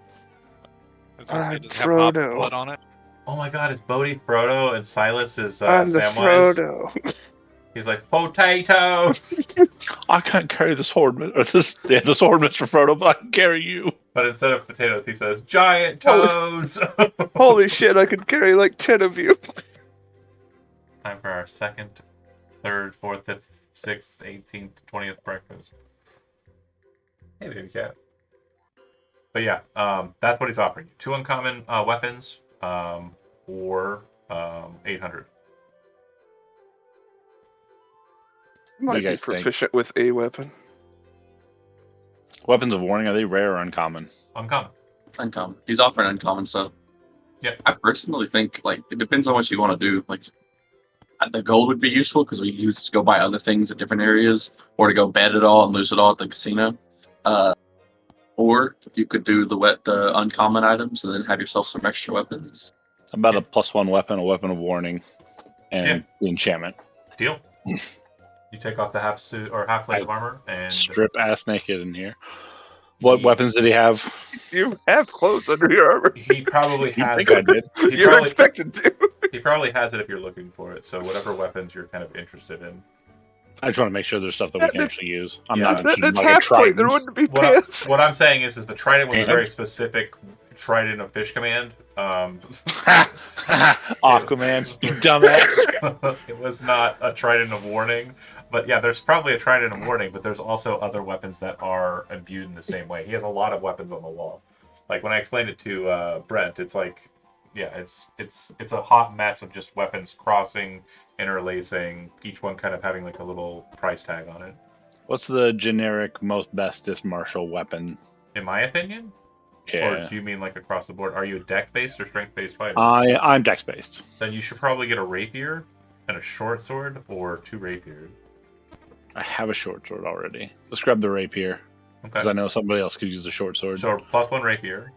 I was gonna say, I'm does it have Bob Frodo. blood on it? Oh my God! Is Bodhi Frodo and Silas is I'm the Samwise? Frodo. He's like potatoes. I can't carry the sword, or the sword, Mr. Frodo, but I can carry you. But instead of potatoes, he says giant toads. Holy shit, I could carry like 10 of you. time for our second, third, fourth, fifth, sixth, 18th, 20th breakfast. Hey, baby cat. But yeah, that's what he's offering you. 2 uncommon weapons, or 800. Might be guys think? proficient with a weapon. Weapons of warning, are they rare or uncommon? Uncommon. Uncommon. He's offering uncommon stuff. Yep. I personally think like it depends on what you want to do. Like the gold would be useful because we use it to go buy other things at different areas, or to go bet it all and lose it all at the casino. Or you could do the uncommon items and then have yourself some extra weapons. About a +1 weapon, a weapon of warning, and the enchantment. Deal. You take off the half suit or half plate of armor and Strip ass naked in here. What weapons did he have? You have clothes under your armor. he probably You has think I did? He You're probably, expected to. he probably has it if you're looking for it. So whatever weapons you're kind of interested in. I just want to make sure there's stuff that we can actually use. I'm Yeah. not interested in That's like a half plate. There trident. wouldn't be What, pants. what I'm saying is the trident was a And? very specific trident of fish command. Aquaman, you dumbass. It was not a trident of warning, but yeah, there's probably a trident of warning, but there's also other weapons that are imbued in the same way. He has a lot of weapons on the wall. Like when I explained it to Brent, it's like, yeah, it's a hot mess of just weapons crossing, interlacing, each one kind of having like a little price tag on it. What's the generic most bestest martial weapon? In my opinion, Yeah. or do you mean like across the board? Are you a dex-based or strength-based fighter? I'm dex based. Then you should probably get a rapier and a short sword, or 2 rapiers. I have a short sword already. Let's grab the rapier because Okay. I know somebody else could use the short sword. So +1 rapier,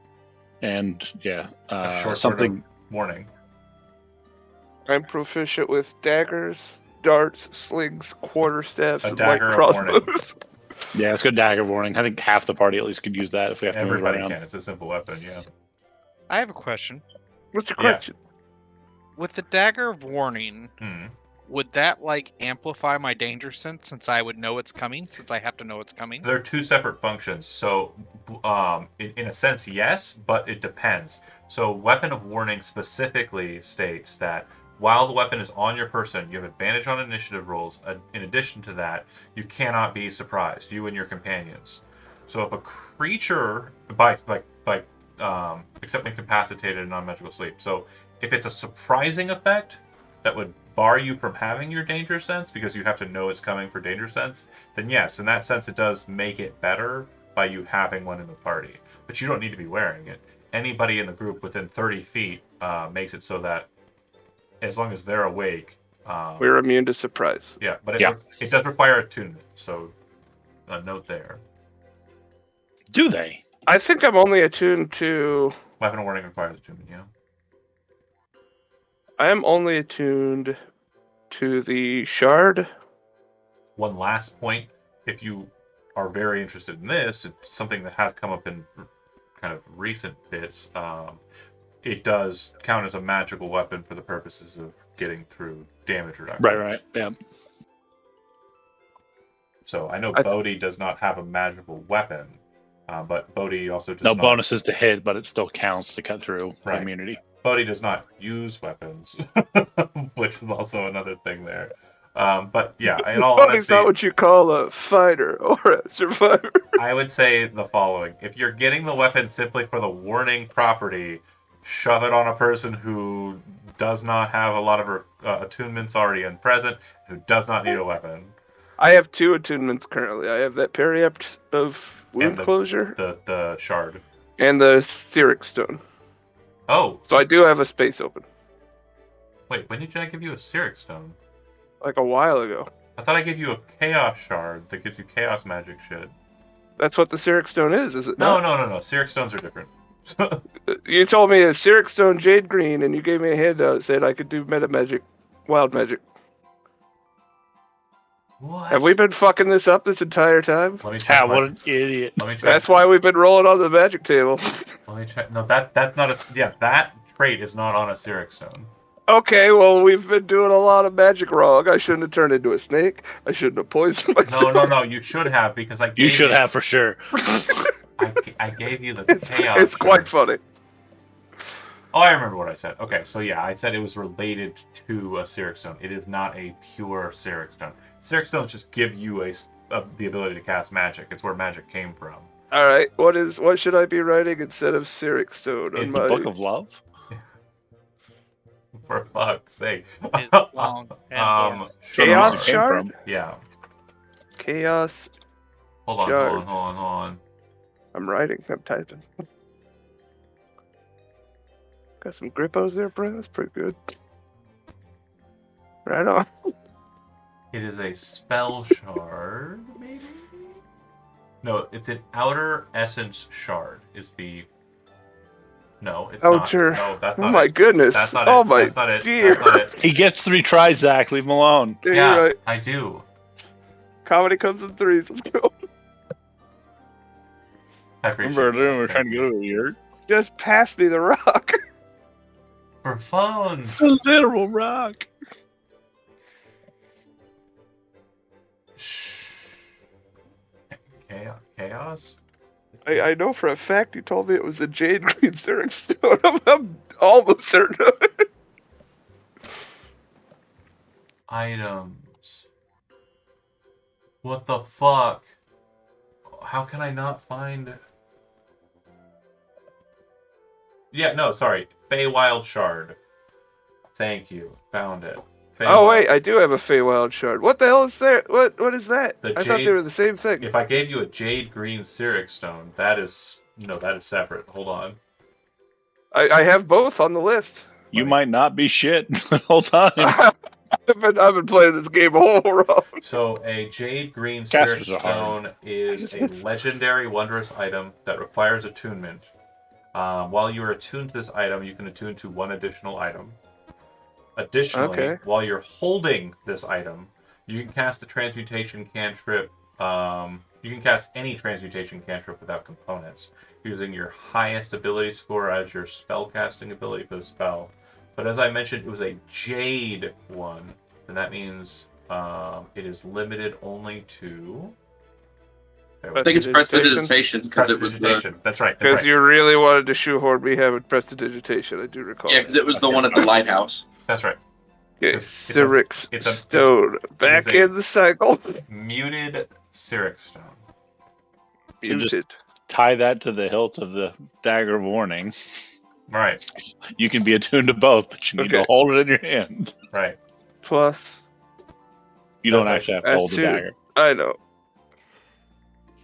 And yeah, a short something. sword of warning. I'm proficient with daggers, darts, slings, quarterstaffs, A and light dagger of warning. crossbows. Yeah, let's go dagger warning. I think half the party at least could use that if we have to move Everybody around. can. It's a simple weapon, yeah. I have a question. What's your Yeah. question? With the dagger of warning, Hmm. would that like amplify my danger sense since I would know it's coming? Since I have to know it's coming. They're 2 separate functions. So, in a sense, yes, but it depends. So, weapon of warning specifically states that while the weapon is on your person, you have advantage on initiative rolls. In addition to that, you cannot be surprised, you and your companions. So, if a creature, except incapacitated and non-magical sleep. So, if it's a surprising effect that would bar you from having your danger sense because you have to know it's coming for danger sense, then yes, in that sense, it does make it better by you having one in the party. But you don't need to be wearing it. Anybody in the group within 30 feet makes it so that as long as they're awake, We're immune to surprise. yeah. But Yeah. it does require attunement, so a note there. Do they? I think I'm only attuned to. Weapon of warning requires attunement, yeah. I am only attuned to the shard. One last point, if you are very interested in this, it's something that has come up in kind of recent bits. It does count as a magical weapon for the purposes of getting through damage reduction. Right. Yeah. So I know I- Bodhi does not have a magical weapon, but Bodhi also does No not. bonuses to hit, but it still counts to cut through Right. immunity. Bodhi does not use weapons, which is also another thing there. But yeah, in all Buddy's honesty, not what you call a fighter or a survivor. I would say the following. If you're getting the weapon simply for the warning property, shove it on a person who does not have a lot of attunements already in present, who does not need a weapon. I have 2 attunements currently. I have that Periapt of wound And the- closure The shard. and the Steric Stone. Oh, So I do have a space open. wait, when did I give you a Cyric Stone? Like a while ago. I thought I gave you a Chaos Shard that gives you Chaos Magic shit. That's what the Steric Stone is it No, not? no. Cyric Stones are different. You told me a Steric Stone Jade Green, and you gave me a handout that said I could do meta magic, wild magic. What? Have we been fucking this up this entire time? Let me check. Ah, my- what an idiot. Let me check. That's why we've been rolling on the magic table. Let me check. No, that's not a. Yeah, that trait is not on a Cyric Stone. Okay, well, we've been doing a lot of magic wrong. I shouldn't have turned into a snake. I shouldn't have poisoned myself. No. You should have because I. Gave You should have for sure. I gave you the Chaos. It's quite Shard. funny. Oh, I remember what I said. Okay, so yeah, I said it was related to a Siric Stone. It is not a pure Siric Stone. Siric Stones just give you the ability to cast magic. It's where magic came from. All right. What should I be writing instead of Cyric Stone on It's The my? Book of Love. For fuck's sake. Is long and boring. Sure, knows Chaos it came Shard? from. Yeah. Chaos. Hold on, Shard. hold on. I'm writing. I'm typing. Got some grippos there, bro. That's pretty good. Right on. It is a spell shard, maybe? No, it's an outer essence shard. Is the No, it's not. Outer. No, that's Oh not my it. goodness. That's not Oh it. my That's not it. dear. That's not it. He gets 3 tries, Zach. Leave him alone. Yeah, Yeah, you're right. I do. Comedy comes in threes. Let's go. I appreciate Remember earlier when we were it. trying to go to a yurt? Just pass me the rock. For fun. A literal rock. Shh. Chaos? I know for a fact he told me it was a jade green Cyric Stone. I'm almost certain of it. Items. What the fuck? How can I not find... Yeah, no, sorry. Feywild Shard. Thank you. Found it. Oh Feywild. wait, I do have a Feywild Shard. What the hell is there? What is that? The I thought they jade- were the same thing. If I gave you a jade green Cyric Stone, that is... No, that is separate. Hold on. I have both on the list. You Right. might not be shit the whole time. I've been playing this game all wrong. So, a jade green Cyric Casters are hard. Stone is a legendary wondrous item that requires attunement. While you are attuned to this item, you can attune to 1 additional item. Additionally, Okay. while you're holding this item, you can cast the transmutation cantrip. You can cast any transmutation cantrip without components, using your highest ability score as your spellcasting ability for the spell. But as I mentioned, it was a jade one, and that means it is limited only to. I think it's prestidigitation because it was the Prestidigitation. That's right. That's Because right. you really wanted to shoehorn me having prestidigitation, I do recall. yeah, because it was the one at the lighthouse. That's right. Okay, it's a- Cyric it's a- Stone. Back a- in the cycle. Muted Cyric Stone. So just- Muted. Tie that to the hilt of the dagger of warning. Right. You can be attuned to both, but you need to Okay. hold it in your hand. Right. Plus, You don't That's actually have to that's hold the it. dagger. I know.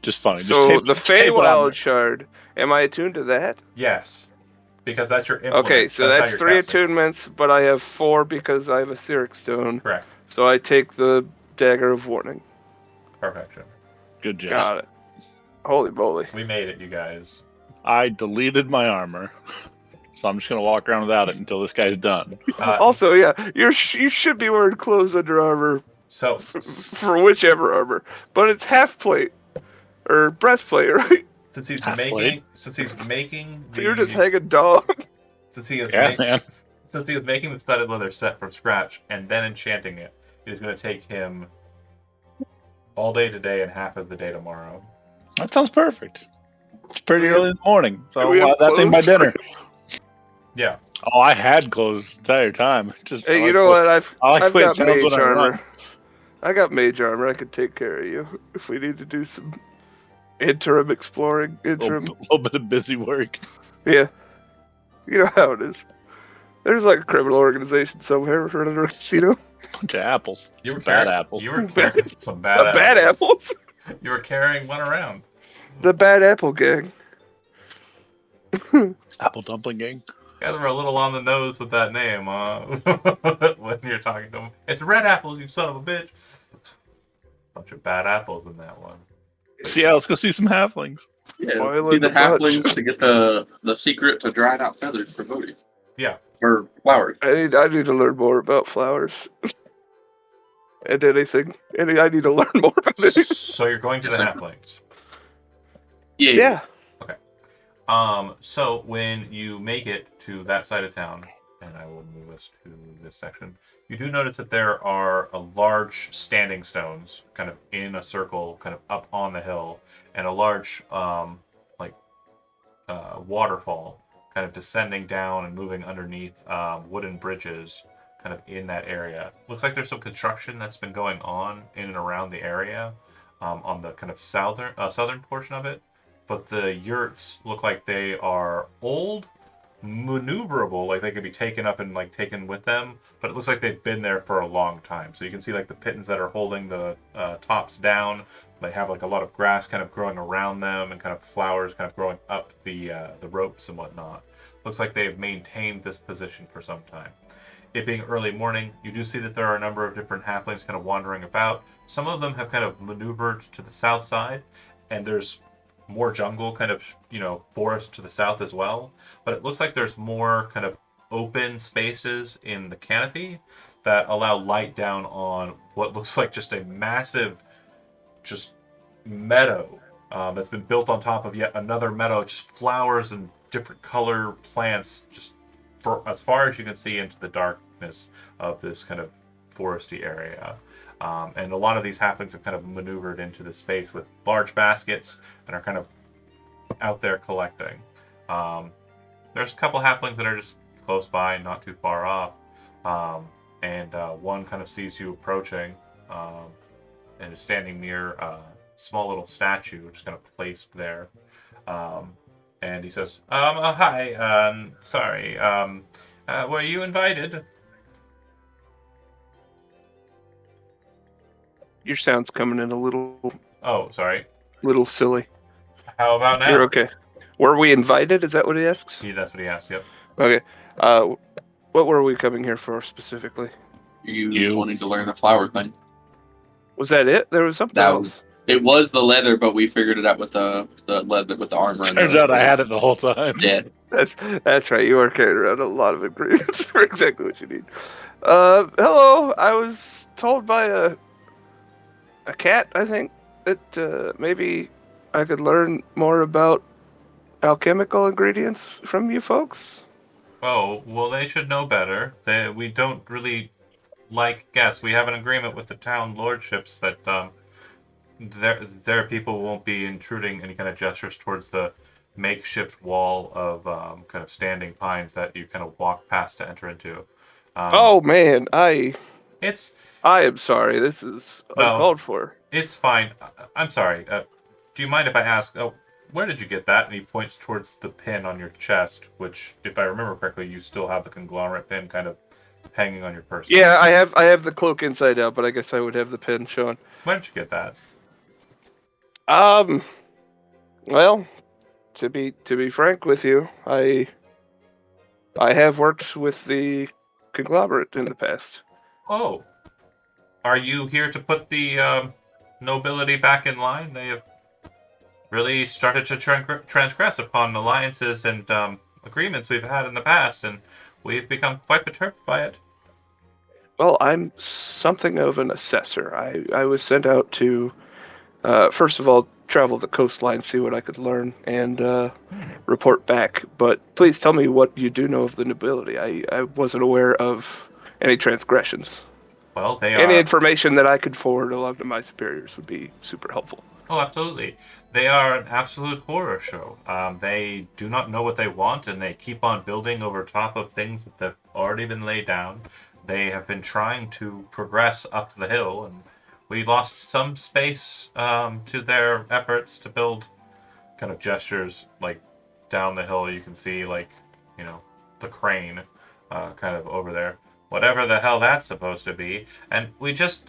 Just funny. Just So tape, the tape it on Feywild there. Shard, am I attuned to that? Yes. Because that's your implement. Okay, so how that's you're 3 casting. attunements, but I have 4 because I have a Cyric Stone. Correct. So I take the Dagger of Warning. Perfection. Good job. Got it. Holy moly. We made it, you guys. I deleted my armor, so I'm just gonna walk around without it until this guy's done. Also, yeah, you should be wearing clothes under armor So, for whichever armor, but it's half plate or breastplate, right? since he's Half making, plate. since he's making So you're just the, hanging dog. since he is Yeah, make- man. since he is making the studded leather set from scratch and then enchanting it, it is going to take him all day today and half of the day tomorrow. That sounds perfect. It's pretty We early in the morning, so we I'll have have that thing by clothes? dinner. Yeah. Oh, I had clothes the entire time. Just Hey, I you like know what? I like I've the way it got sounds mage when I run. armor. I got mage armor. I could take care of you if we need to do some interim exploring. A Interim. little bit of busy work. Yeah. You know how it is. There's like a criminal organization somewhere running around, you know? Bunch of apples. You were Bad carrying, apples. You were carrying some bad A bad apples. apple? You were carrying one around. The bad apple gang. Apple dumpling gang. You guys were a little on the nose with that name, when you're talking to him. It's red apples, you son of a bitch. Bunch of bad apples in that one. So yeah, let's go see some halflings. Yeah, Boiling see the the bunch. halflings to get the secret to dried out feathers for Bodhi. Yeah. Or flowers. I need to learn more about flowers. And anything. I need to learn more about anything. So you're going to the Yes, sir. halflings. Yeah. Yeah. So when you make it to that side of town, and I will move us to this section, you do notice that there are a large standing stones, kind of in a circle, kind of up on the hill, and a large, waterfall kind of descending down and moving underneath wooden bridges kind of in that area. Looks like there's some construction that's been going on in and around the area on the kind of southern portion of it. But the yurts look like they are old, maneuverable, like they could be taken up and like taken with them, but it looks like they've been there for a long time. So you can see like the pittons that are holding the tops down. They have like a lot of grass kind of growing around them and kind of flowers kind of growing up the ropes and whatnot. Looks like they've maintained this position for some time. It being early morning, you do see that there are a number of different halflings kind of wandering about. Some of them have kind of maneuvered to the south side, and there's more jungle kind of, forest to the south as well. But it looks like there's more kind of open spaces in the canopy that allow light down on what looks like just a massive meadow that's been built on top of yet another meadow, just flowers and different color plants just for as far as you can see into the darkness of this kind of foresty area. And a lot of these halflings have kind of maneuvered into the space with large baskets and are kind of out there collecting. There's a couple halflings that are just close by, not too far off. And one kind of sees you approaching and is standing near a small little statue, which is kind of placed there. And he says, hi, sorry, were you invited? Your sound's coming in a Oh, sorry. little silly. How about now? You're okay. Were we invited? Is that what he asks? That's what he asked, yep. Okay. What were we coming here for specifically? You wanting to learn the flower thing. Was that it? There was something That else. It was the leather, but we figured it out with the leather with the armor. And Turns out I had it the whole time. Yeah. That's right. You are carrying around a lot of ingredients for exactly what you need. Hello. I was told by a cat, I think, that maybe I could learn more about alchemical ingredients from you folks. Oh, well, they should know better. We don't really like guests. We have an agreement with the town lordships that their people won't be intruding any kind of gestures towards the makeshift wall of kind of standing pines that you kind of walk past to enter into. Oh man, I It's am sorry. This is No. uncalled for. It's fine. I'm sorry. Do you mind if I ask, where did you get that? And he points towards the pin on your chest, which, if I remember correctly, you still have the conglomerate pin kind of hanging on your person. Yeah, I have the cloak inside out, but I guess I would have the pin shown. Where did you get that? Well, to be frank with you, I have worked with the conglomerate in the past. Oh. Are you here to put the nobility back in line? They have really started to transgress upon alliances and agreements we've had in the past, and we've become quite perturbed by it. Well, I'm something of an assessor. I was sent out to, first of all, travel the coastline, see what I could learn, and report back. But please tell me what you do know of the nobility. I wasn't aware of any transgressions. Well, they Any are... information that I could forward along to my superiors would be super helpful. Oh, absolutely. They are an absolute horror show. They do not know what they want, and they keep on building over top of things that have already been laid down. They have been trying to progress up the hill, and we lost some space to their efforts to build kind of gestures like down the hill. You can see the crane kind of over there. Whatever the hell that's supposed to be, and we can't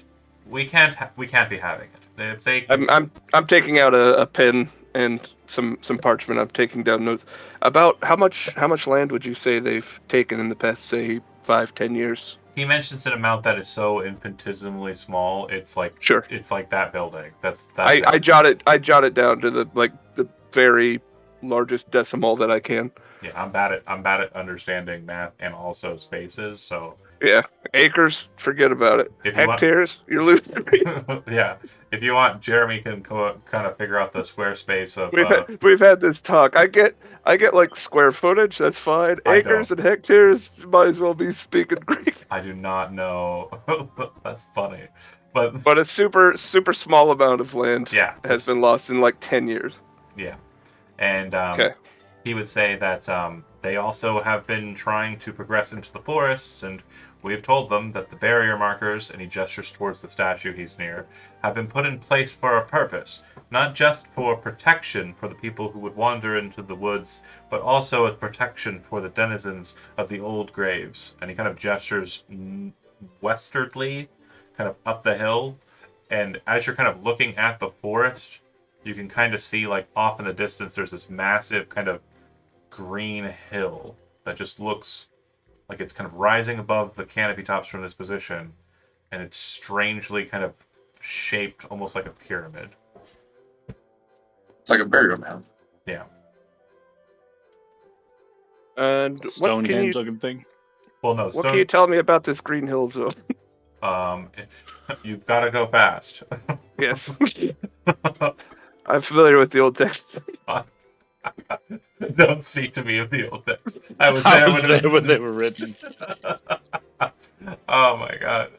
be having it. If they I'm taking out a pen and some parchment. I'm taking down notes about how much land would you say they've taken in the past, say, 5-10 years? He mentions an amount that is so infinitesimally small. It's like Sure. It's like that building. That's I jot it down to the very largest decimal that I can. Yeah, I'm bad at understanding math and also spaces. So Yeah, acres, forget about it. If you want- Hectares, you're losing me. yeah, if you want, Jeremy can kind of figure out the square space of. We've had this talk. I get like square footage. That's fine. I Acres and hectares might as well be speaking Greek. I do not know. That's funny, but But a super small amount of land yeah, has been lost in like 10 years. Yeah, and Okay. he would say that they also have been trying to progress into the forests, and we've told them that the barrier markers, and he gestures towards the statue he's near, have been put in place for a purpose, not just for protection for the people who would wander into the woods, but also as protection for the denizens of the old graves. And he kind of gestures westwardly, kind of up the hill, and as you're kind of looking at the forest, you can kind of see, like, off in the distance, there's this massive kind of green hill that just looks like it's kind of rising above the canopy tops from this position, and it's strangely kind of shaped almost like a pyramid. It's like a burial mound. Yeah. And what can Stonehenge you looking thing. Well, no, what can you tell me about this Green Hill Zone? You've got to go fast. Yes. I'm familiar with the old text. Don't speak to me of the old text. I was I there was there when they were written. Oh my god.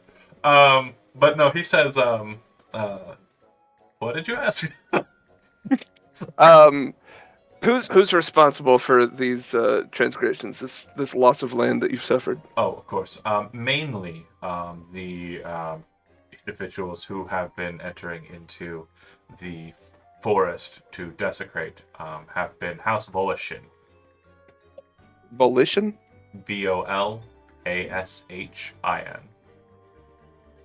But no, he says, what did you ask? Who's responsible for these transgressions? This loss of land that you've suffered? Oh, of course. Mainly the individuals who have been entering into the forest to desecrate have been House Volashin. Volition? Volashin. Can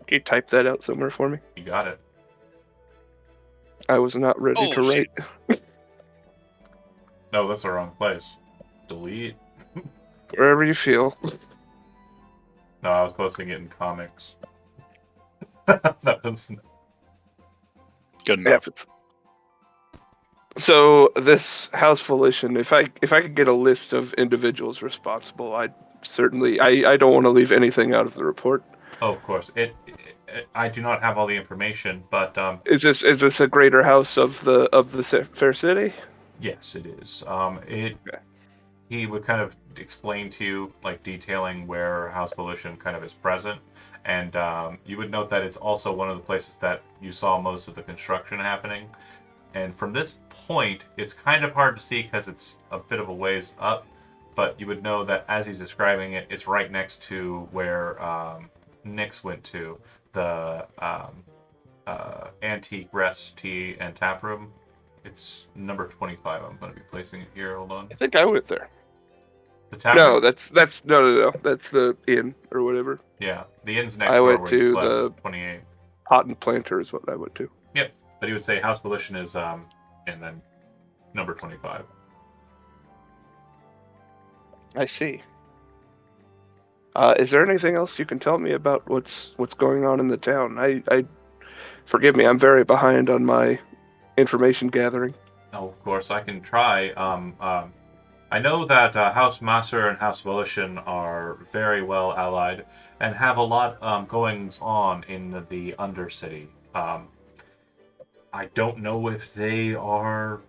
you type that out somewhere for me? You got it. I was not ready Oh, to shit. write. No, that's the wrong place. Delete. Wherever you feel. No, I was posting it in comics. That was... Good Yeah. enough. So this House Volition, if I could get a list of individuals responsible, I'd certainly. I don't want to leave anything out of the report. Oh, of course. I do not have all the information, but Is this a greater house of the fair city? yes, it is. Okay. He would kind of explain to you, like, detailing where House Volition kind of is present, and you would note that it's also one of the places that you saw most of the construction happening. And from this point, it's kind of hard to see because it's a bit of a ways up, but you would know that as he's describing it, it's right next to where Nyx went to, the Antique Rest Tea and Tap Room. It's number 25. I'm going to be placing it here. Hold on. I think I went there. The tap No, room? that's no. That's the inn or whatever. Yeah, the inn's next I door went where you to slept. the 28. Cotton Planter is what I went to. Yep, but he would say House Volition is and then number 25. I see. Is there anything else you can tell me about what's going on in the town? I forgive me, I'm very behind on my information gathering. Oh, of course, I can try. I know that House Master and House Volition are very well allied and have a lot goings on in the Undercity. I don't know if they are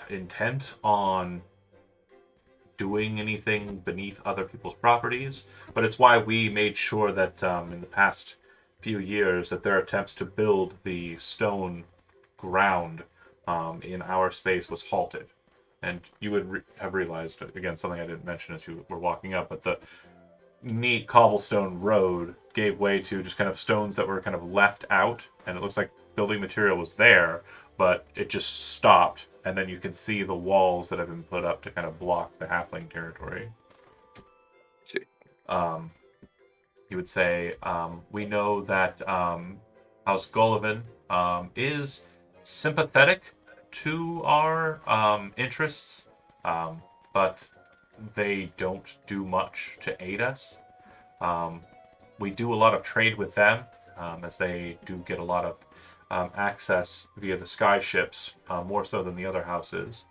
intent on doing anything beneath other people's properties, but it's why we made sure that in the past few years that their attempts to build the stone ground in our space was halted. And you would have realized, again, something I didn't mention as you were walking up, but the neat cobblestone road gave way to just kind of stones that were kind of left out, and it looks like building material was there, but it just stopped, and then you can see the walls that have been put up to kind of block the halfling territory. See. He would say, we know that House Gullivan is sympathetic to our interests, but they don't do much to aid us. We do a lot of trade with them, as they do get a lot of access via the sky ships, more so than the other houses.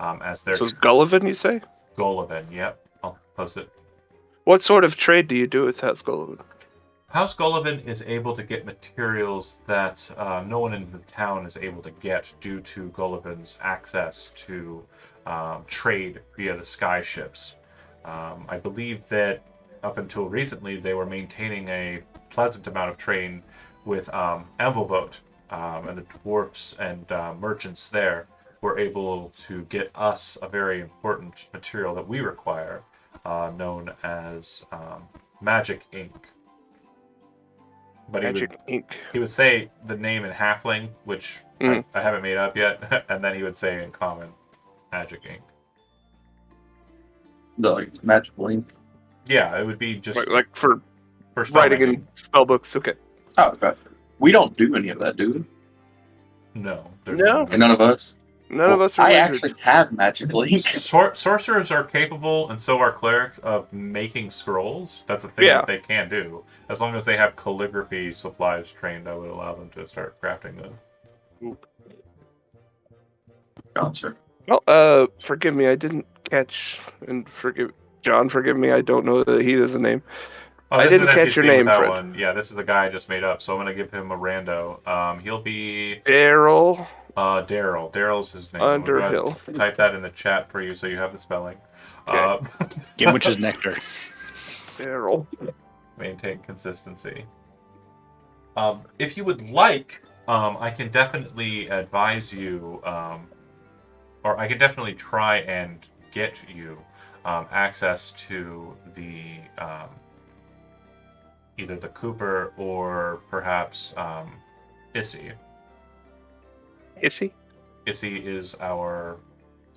As they're So it's Gullivan, you say? Gullivan, yep, I'll post it. What sort of trade do you do with House Gullivan? House Gullivan is able to get materials that no one in the town is able to get due to Gullivan's access to trade via the sky ships. I believe that up until recently they were maintaining a pleasant amount of trade with Envelboat and the dwarfs and merchants there. were able to get us a very important material that we require, known as magic ink. But Magic ink. he would say the name in halfling, which I haven't made up yet, and then he would say in common, magic ink. The like magical ink. Yeah, it would be just Like for spell writing making. in spell books. Okay. Oh, okay. We don't do any of that, do we? No. there's No. And none of us. None of us are I wizards. actually have magical ink. Sorcerers are capable, and so are clerics, of making scrolls. That's a thing Yeah. that they can do. As long as they have calligraphy supplies trained, that would allow them to start crafting them. Gotcha. Well, forgive me, I didn't catch, and forgive John. Forgive me, I don't know that he has a name. Oh, I this is didn't an catch your NPC name, without Fred. one. Yeah, this is the guy I just made up, so I'm gonna give him a rando. He'll be Daryl Daryl. Daryl's his name. I'm gonna go ahead Underhill. and type that in the chat for you, so you have the spelling. Game which is nectar. Daryl. Maintain consistency. If you would like, I can definitely advise you, or I can definitely try and get you access to the either the Cooper or perhaps Issy. Is he? Issy is our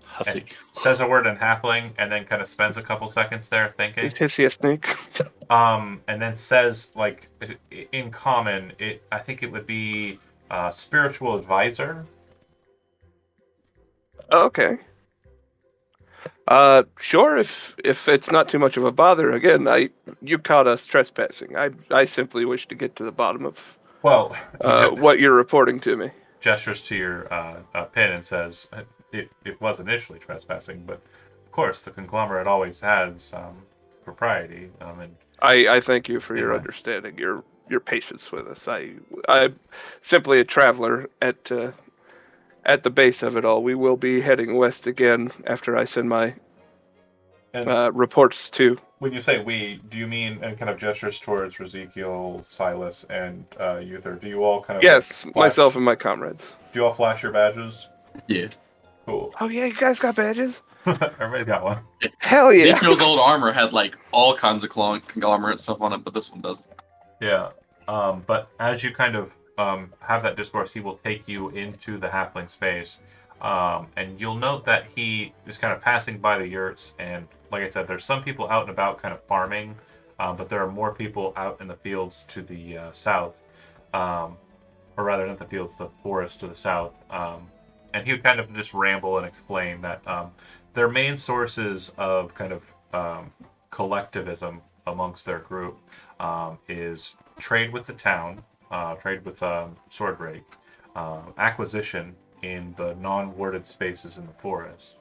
Hussy. says a word in halfling and then kind of spends a couple seconds there thinking. Is Hissy a snake? And then says like in common, I think it would be spiritual advisor. Okay. Sure. If it's not too much of a bother. Again, you caught us trespassing. I simply wish to get to the bottom of Well, what you're reporting to me. gestures to your pin and says it was initially trespassing, but of course the conglomerate always has propriety. And I thank you for your Anyway. understanding, your patience with us. I'm simply a traveler at the base of it all. We will be heading west again after I send my and reports to. when you say we, do you mean and kind of gestures towards Ezekiel, Silas, and Uther? Do you all kind of Yes, flash, myself and my comrades. Do you all flash your badges? Yeah. Cool. Oh yeah, you guys got badges? Everybody's got one. Hell yeah! Ezekiel's old armor had like all kinds of conglomerate stuff on it, but this one doesn't. Yeah. But as you kind of have that discourse, he will take you into the halfling space. And you'll note that he is kind of passing by the yurts. And like I said, there's some people out and about kind of farming, but there are more people out in the fields to the south. Or rather, not the fields, the forest to the south. And he would kind of just ramble and explain that their main sources of kind of collectivism amongst their group is trade with the town, trade with Swordbreak, acquisition in the non-warded spaces in the forest,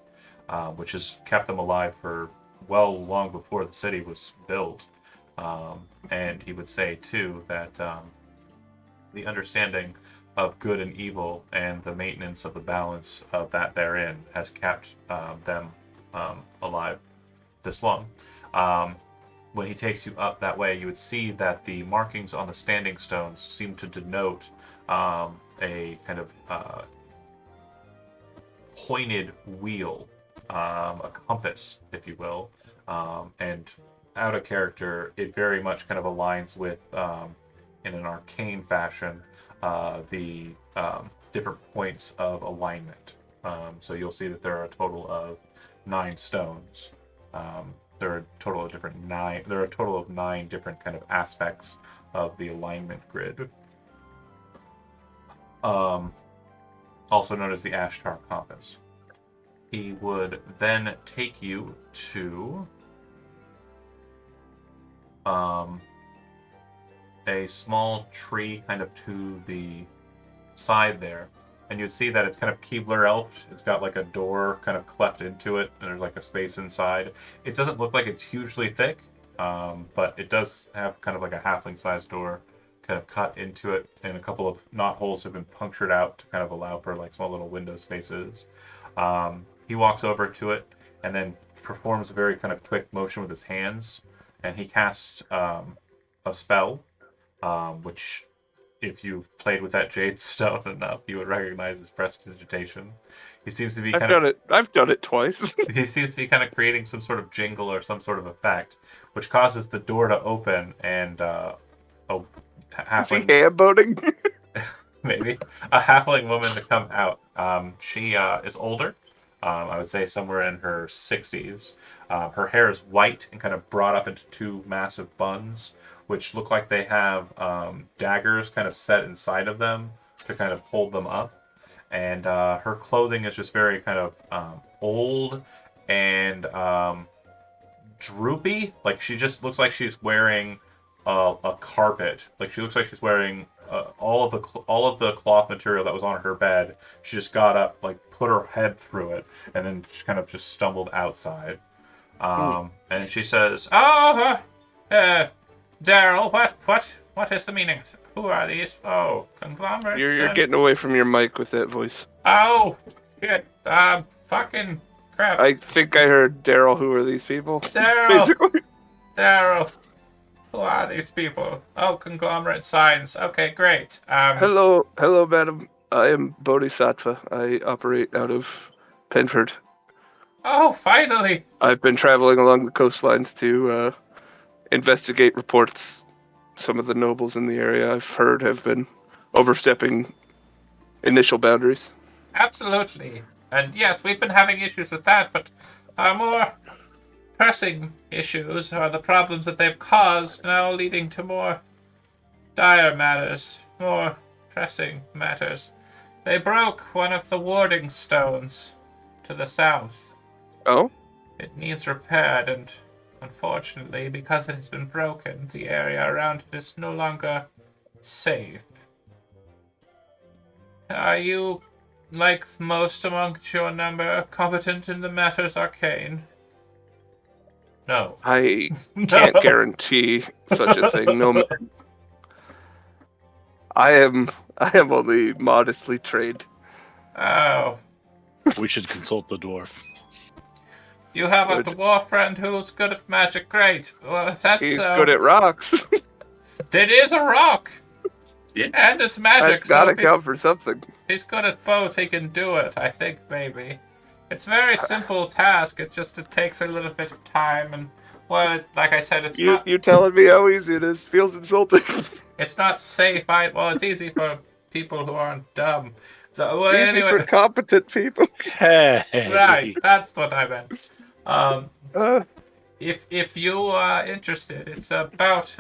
which has kept them alive for long before the city was built. And he would say too that the understanding of good and evil and the maintenance of the balance of that therein has kept them alive this long. When he takes you up that way, you would see that the markings on the standing stones seem to denote a kind of pointed wheel, a compass, if you will. And out of character, it very much kind of aligns with, in an arcane fashion, the different points of alignment. So you'll see that there are a total of 9 stones. There are a total of 9 different kind of aspects of the alignment grid. Also known as the Ashtar compass. He would then take you to a small tree kind of to the side there, and you'd see that it's kind of Keebler elf. It's got like a door kind of cleft into it, and there's like a space inside. It doesn't look like it's hugely thick, but it does have kind of like a halfling-sized door kind of cut into it, and a couple of knot holes have been punctured out to kind of allow for like small little window spaces. He walks over to it and then performs a very kind of quick motion with his hands, and he casts a spell, which if you've played with that jade stone enough, you would recognize his prestidigitation. He seems to be I've done it twice. he seems to be kind of creating some sort of jingle or some sort of effect, which causes the door to open and a Is he halfling, ham boating? maybe a halfling woman to come out. She is older. I would say somewhere in her 60s. Her hair is white and kind of brought up into two massive buns, which look like they have daggers kind of set inside of them to kind of hold them up. And her clothing is just very kind of old and droopy. Like she just looks like she's wearing a carpet. Like she looks like she's wearing all of the cloth material that was on her bed. She just got up, like put her head through it, and then she kind of just stumbled outside. And she says, "Oh, Daryl, what is the meaning? Who are these? Oh, conglomerates. You're getting away from your mic with that voice. Oh, shit. Fucking crap. I think I heard Daryl. Who are these people? Daryl, Basically. Daryl. Who are these people? Oh, conglomerate signs. Okay, great. Hello, madam. I am Bodhisattva. I operate out of Penford. Oh, finally. I've been traveling along the coastlines to investigate reports. Some of the nobles in the area I've heard have been overstepping initial boundaries. Absolutely. And yes, we've been having issues with that, but our more pressing issues are the problems that they've caused, now leading to more dire matters, more pressing matters. They broke one of the warding stones to the south. Oh? It needs repaired, and unfortunately, because it has been broken, the area around it is no longer safe. Are you, like most amongst your number, competent in the matters arcane? No. I can't guarantee such a thing. No, I am only modestly trained. Oh. We should consult the dwarf. You have a Good. dwarf friend who's good at magic. Great. Well, if that's He's so, good at rocks. it is a rock. Yeah. And it's magic. I've got to so if he's- count for something. he's good at both. He can do it. I think maybe. It's a very simple task. It takes a little bit of time, and well, like I said, it's not. You telling me how easy it is feels insulting. It's not safe. Well, it's easy for people who aren't dumb. Well, Easy anyway, for competent people. Hey. right. That's what I meant. Uh, If you are interested, it's about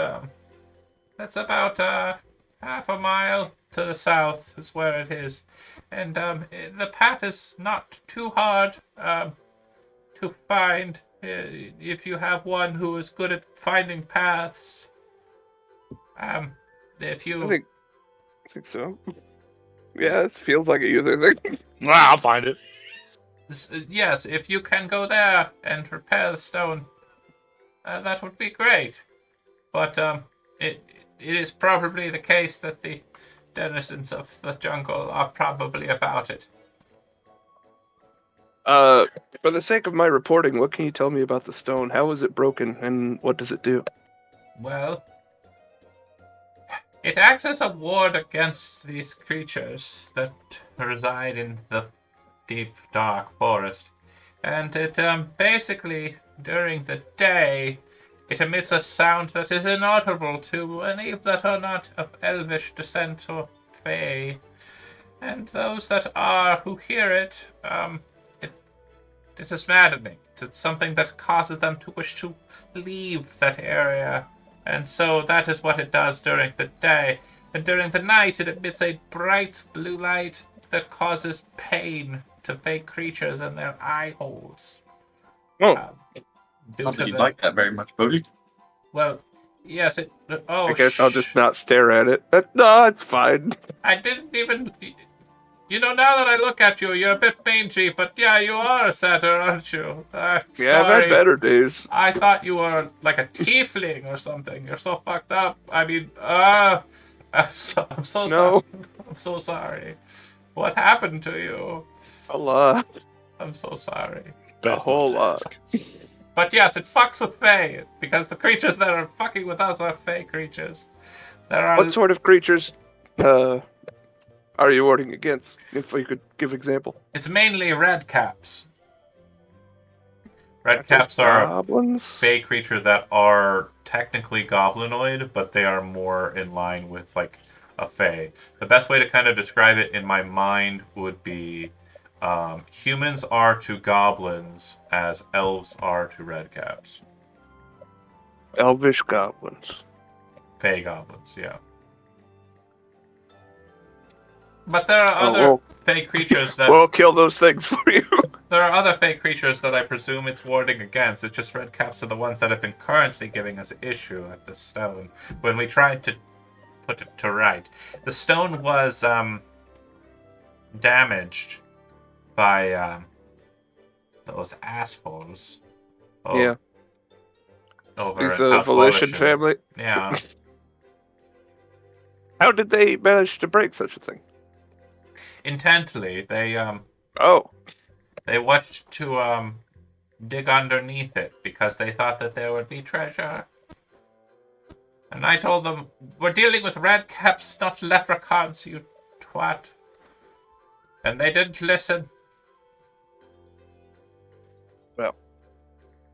half a mile to the south is where it is, and the path is not too hard to find if you have one who is good at finding paths. If you I think so. Yeah, it feels like a user thing. I'll find it. yes, if you can go there and repair the stone, that would be great. But it is probably the case that the denizens of the jungle are probably about it. For the sake of my reporting, what can you tell me about the stone? How was it broken, and what does it do? Well, it acts as a ward against these creatures that reside in the deep, dark forest. And it basically, during the day, it emits a sound that is inaudible to any that are not of elvish descent or fey. And those that are who hear it, it is maddening. It's something that causes them to wish to leave that area. And so that is what it does during the day. And during the night, it emits a bright blue light that causes pain to fake creatures in their eye holes. Oh. Due Not to that you'd the- like that very much, Bodhi. Well, yes, it... Oh, I guess I'll just not stare at it. No, it's fine. I didn't even... You know, now that I look at you, you're a bit mangy, but yeah, you are a satyr, aren't you? Yeah, I've sorry. had better days. I thought you were like a tiefling or something. You're so fucked up. I mean, I'm so sorry. No. I'm so sorry. What happened to you? A lot. I'm so sorry. A whole lot. But yes, it fucks with Fae, because the creatures that are fucking with us are Fae creatures. There are What sort of creatures are you warning against? If we could give example. It's mainly red caps. Red Not caps just are a goblins. fey creature that are technically goblinoid, but they are more in line with like a fey. The best way to kind of describe it in my mind would be humans are to goblins as elves are to red caps. Elvish goblins. Fey goblins, yeah. But there are Oh, other well. fey creatures that We'll kill those things for you. there are other fey creatures that I presume it's warding against. It's just red caps are the ones that have been currently giving us issue at the stone. When we tried to put it to right, the stone was damaged by those assholes. Yeah. Over at The House Volition Volition. family. Yeah. How did they manage to break such a thing? Intently, Oh, they watched to dig underneath it because they thought that there would be treasure. And I told them, we're dealing with red caps, not leprechauns, you twat. And they didn't listen. Well.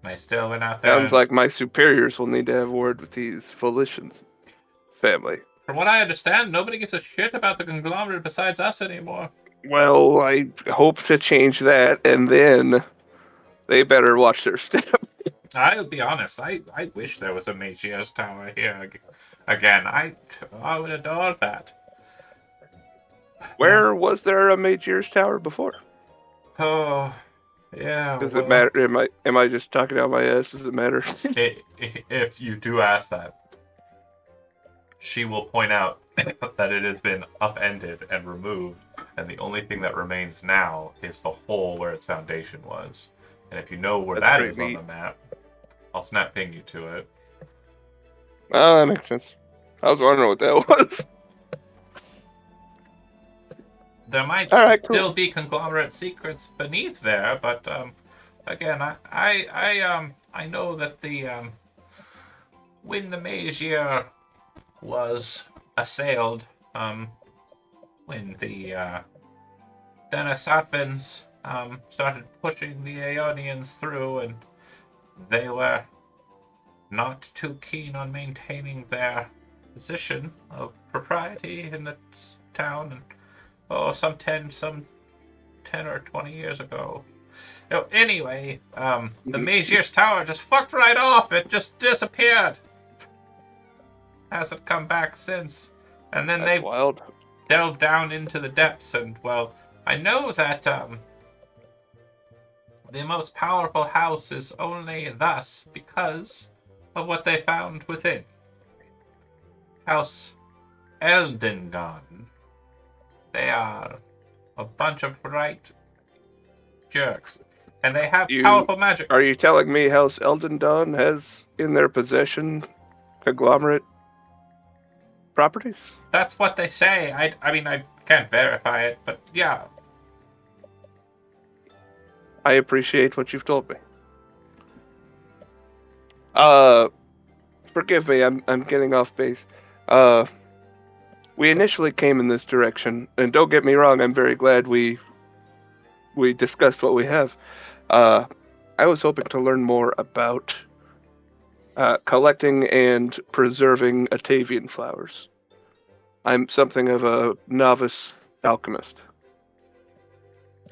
I still went out there. sounds like my superiors will need to have a word with these Volition family. From what I understand, nobody gives a shit about the conglomerate besides us anymore. Well, I hope to change that, and then they better watch their step. I'll be honest, I wish there was a Magier's Tower here again. I would adore that. Where was there a Magier's Tower before? Oh, yeah. Does well, it matter? Am I just talking out my ass? Does it matter? If you do ask that, she will point out that it has been upended and removed, and the only thing that remains now is the hole where its foundation was. And if you know where That's that is pretty on the map, I'll snap ping you to it. Oh, that makes sense. I was wondering what that was. There might All right, still cool. be conglomerate secrets beneath there, but again, I know that the when the Magier was assailed, when the Denisovans started pushing the Aeonians through, and they were not too keen on maintaining their position of propriety in the town, and some 10 or 20 years ago. Oh, anyway, the Magier's Tower just fucked right off. It just disappeared. Hasn't come back since. And then That's they wild. delved down into the depths, and, well, I know that, the most powerful house is only thus because of what they found within. House Eldengon. They are a bunch of right jerks. And they have powerful magic. Are you telling me House Eldendon has in their possession conglomerate properties? That's what they say. I mean, I can't verify it, but yeah. I appreciate what you've told me. Forgive me, I'm getting off base. We initially came in this direction, and don't get me wrong, I'm very glad we discussed what we have. I was hoping to learn more about collecting and preserving Atavian flowers. I'm something of a novice alchemist.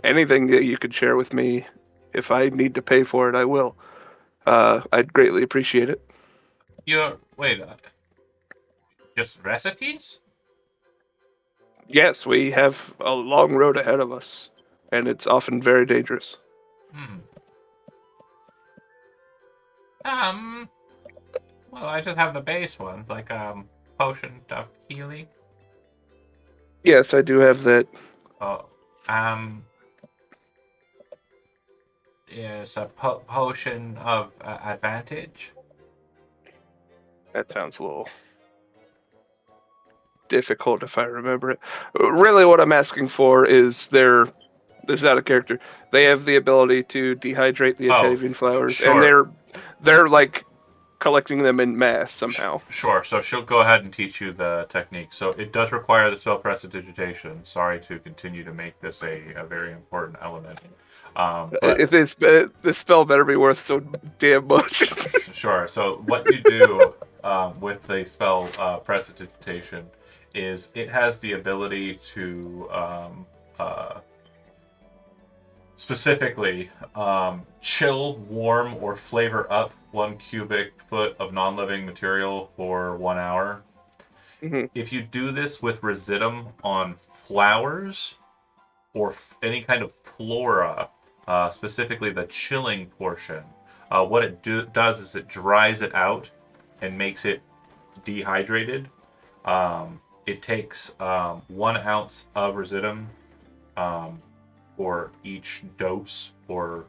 Anything that you could share with me, if I need to pay for it, I will. I'd greatly appreciate it. Wait, just recipes? Yes, we have a long road ahead of us, and it's often very dangerous. Well, I just have the base ones, like, potion of healing. Yes, I do have that. Yes, a potion of advantage. That sounds a little difficult if I remember it. Really, what I'm asking for is this is out of character. They have the ability to dehydrate the Atavian flowers, sure. and they're like collecting them in mass somehow. Sure. So she'll go ahead and teach you the technique. So it does require the spell prestidigitation. Sorry to continue to make this a very important element. But If it's the spell better be worth so damn much. sure. So what you do with the spell prestidigitation is it has the ability to specifically chill, warm, or flavor up 1 cubic foot of non-living material for 1 hour. Mhm. If you do this with residuum on flowers or any kind of flora, specifically the chilling portion, what it does is it dries it out and makes it dehydrated. It takes 1 ounce of residuum for each dose or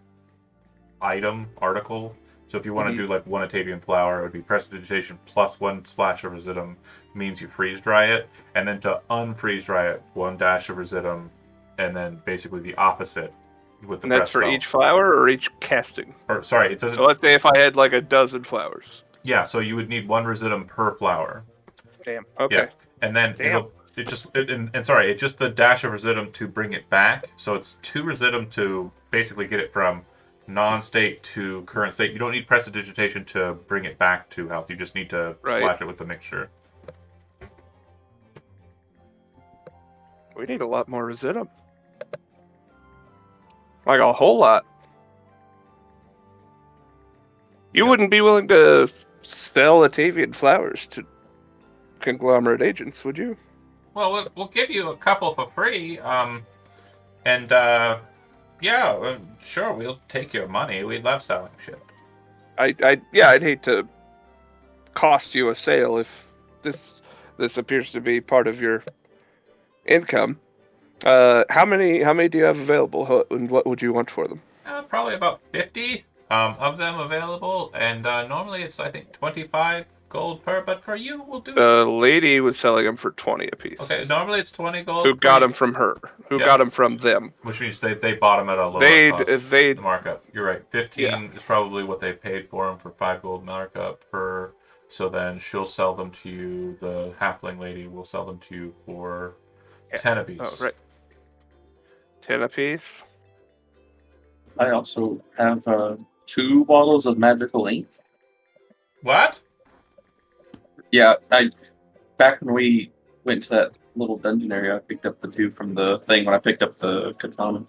article. So if you want to do like 1 Atavian flower, it would be prestidigitation plus 1 splash of residuum means you freeze dry it. And then to unfreeze dry it, 1 dash of residuum, and then basically the opposite with the And that's press for spell. each flower or each casting. Or sorry, it doesn't. So let's say if I had like a dozen flowers. Yeah, so you would need 1 residuum per flower. Damn. Okay. Yeah, and then it's just the dash of residuum to bring it back. So it's 2 residuum to basically get it from non-state to current state. You don't need prestidigitation to bring it back to health. You just need to splash it with the mixture. We need a lot more residuum. Like a whole lot. You Yeah. wouldn't be willing to sell Atavian flowers to conglomerate agents, would you? Well, we'll give you a couple for free. Sure, we'll take your money. We love selling shit. I'd hate to cost you a sale if this appears to be part of your income. How many do you have available, and what would you want for them? Probably about 50 of them available, and normally it's I think 25 gold per. But for you, we'll do. The lady was selling them for 20 apiece. Okay, normally it's 20 gold. Who got them from her? Who Yeah. got them from them? Which means they bought them at a lower cost. They Markup. You're right. 15 is probably what they paid for them for 5 gold markup per. So then she'll sell them to you. The halfling lady will sell them to you for 10 apiece. Oh, right. 10 apiece. I also have 2 bottles of magical ink. What? Yeah, back when we went to that little dungeon area, I picked up the 2 from the thing when I picked up the katana.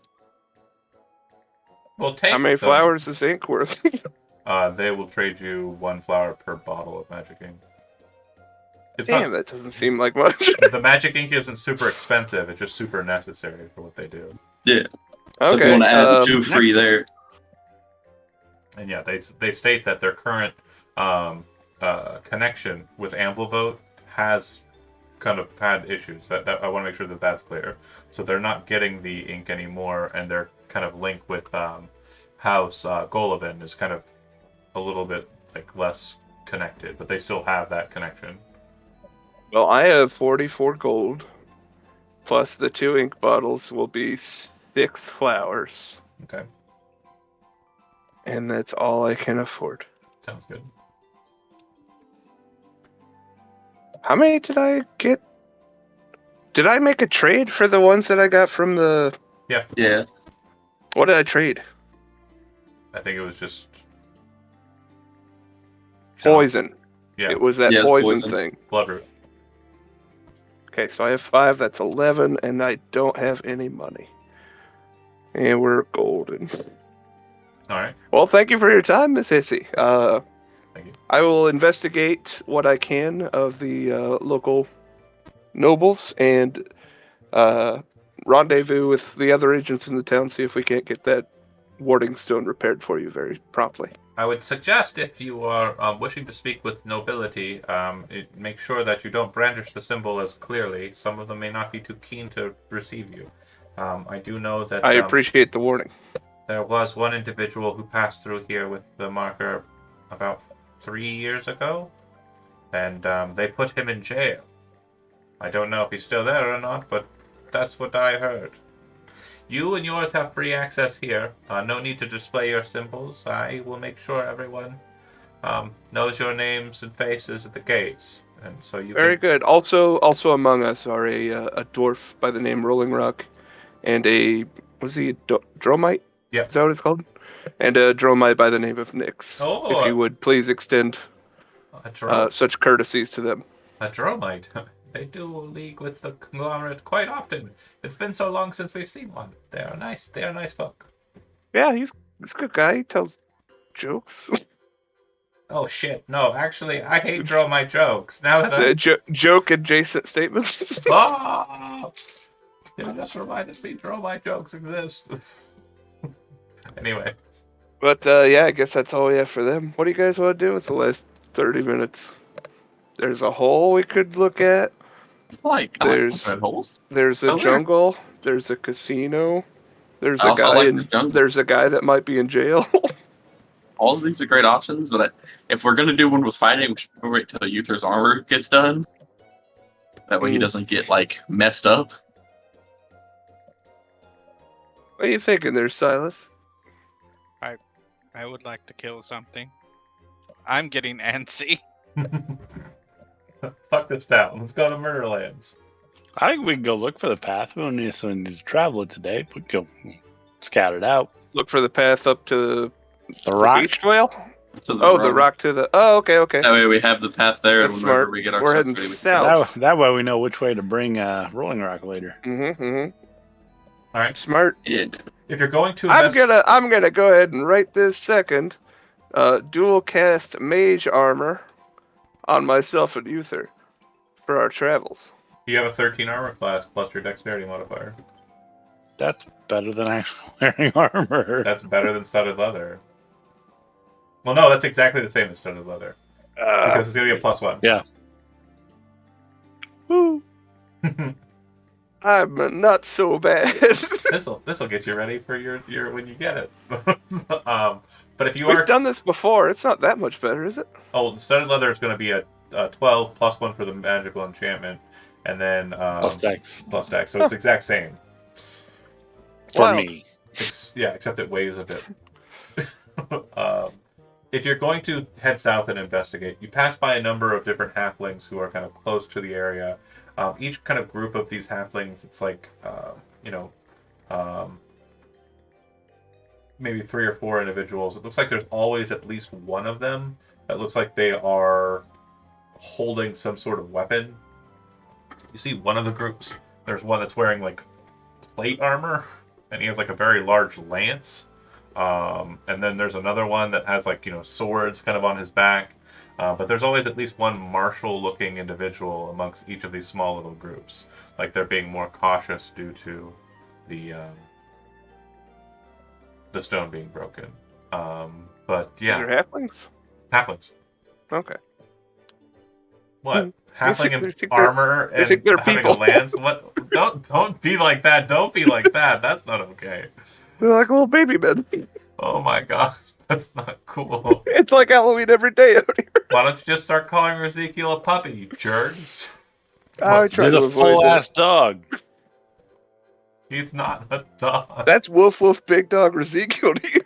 We'll take How many them. flowers is ink worth? They will trade you 1 flower per bottle of magic ink. It's Damn, not, that doesn't seem like much. the magic ink isn't super expensive. It's just super necessary for what they do. Yeah. So if you Okay. want to add 2 free there. And yeah, they state that their current connection with Amplivote has kind of had issues. That I want to make sure that that's clear. So they're not getting the ink anymore, and their kind of link with House Golovin is kind of a little bit like less connected, but they still have that connection. Well, I have 44 gold, plus the 2 ink bottles will be 6 flowers, Okay, and that's all I can afford. sounds good. How many did I get? Did I make a trade for the ones that I got from the... Yeah. What did I trade? I think it was just Poison. Yeah, It was that Yeah, it's poison poison. thing. Bloodroot. Okay, so I have 5, that's 11, and I don't have any money. And we're golden. All right, Well, thank you for your time, Miss Hissy. thank you. I will investigate what I can of the local nobles and rendezvous with the other agents in the town, see if we can't get that warding stone repaired for you very promptly. I would suggest if you are wishing to speak with nobility, make sure that you don't brandish the symbol as clearly. Some of them may not be too keen to receive you. I do know that I appreciate the warning. there was one individual who passed through here with the marker about 3 years ago, and they put him in jail. I don't know if he's still there or not, but that's what I heard. You and yours have free access here. No need to display your symbols. I will make sure everyone knows your names and faces at the gates, and so you Very can. good. Also among us are a dwarf by the name Rolling Rock, and was he a dromite? Yep. Is that what it's called? And a dromite by the name of Nyx. Oh, If you would please extend such courtesies to them. A dromite. They do league with the conglomerate quite often. It's been so long since we've seen one. They are nice. They are nice folk. Yeah, he's a good guy. He tells jokes. Oh shit! No, actually, I hate dromite jokes. Now that I Joke adjacent statements. ah, you just reminded me dromite jokes exist. Anyway, But yeah, I guess that's all we have for them. What do you guys want to do with the last 30 minutes? There's a hole we could look at. I like There's- red holes. There's a Oh, there. jungle. There's a casino. There's I a also guy like in. the jungle. There's a guy that might be in jail. All of these are great options, but if we're gonna do one with fighting, we should wait till Uther's armor gets done. That way he Ooh. doesn't get like messed up. What are you thinking there, Silas? I would like to kill something. I'm getting antsy. fuck this town. Let's go to Murderlands. I think we can go look for the path. We don't necessarily need to travel it today. We can go scout it out. Look for the path up to The the rock. beach trail. To Oh, the road. rock to the. Oh, okay. That way we have the path there, That's and whenever smart. we get our We're stuff heading ready, we can south. That way we know which way to bring Rolling Rock later. Mm-hmm. All right. Smart. Yeah. If you're going to I'm invest, gonna go ahead and right this second, dual cast mage armor on myself and Uther for our travels. you have a 13 armor class plus your dexterity modifier. That's better than actually wearing armor. That's better than studded leather. Well, no, that's exactly the same as studded leather because it's gonna be a +1. Yeah. Woo. I'm not so bad. This'll get you ready for your when you get it. But if you We've are done this before. It's not that much better, is it? the studded leather is going to be a 12 +1 for the magical enchantment, and then Plus dex plus dex. So it's the exact same. for Wow. me. Except it weighs a bit. If you're going to head south and investigate, you pass by a number of different halflings who are kind of close to the area. Each kind of group of these halflings, it's like, maybe 3 or 4 individuals. It looks like there's always at least one of them that looks like they are holding some sort of weapon. You see one of the groups, there's one that's wearing like plate armor, and he has like a very large lance. And then there's another one that has like, swords kind of on his back. But there's always at least one martial-looking individual amongst each of these small little groups. Like they're being more cautious due to the stone being broken. But yeah, They're halflings. halflings. Okay. What? Halfling They in think they're- armor they and think they're having people. a lance? What? Don't be like that. Don't be like that. That's not okay. They're like little baby men. Oh my god, that's not cool. It's like Halloween every day out here. Why don't you just start calling Ezekiel a puppy, you jerks? I try He's to a avoid full that. ass dog. He's not a dog. That's Woof Woof Big Dog Ezekiel to you.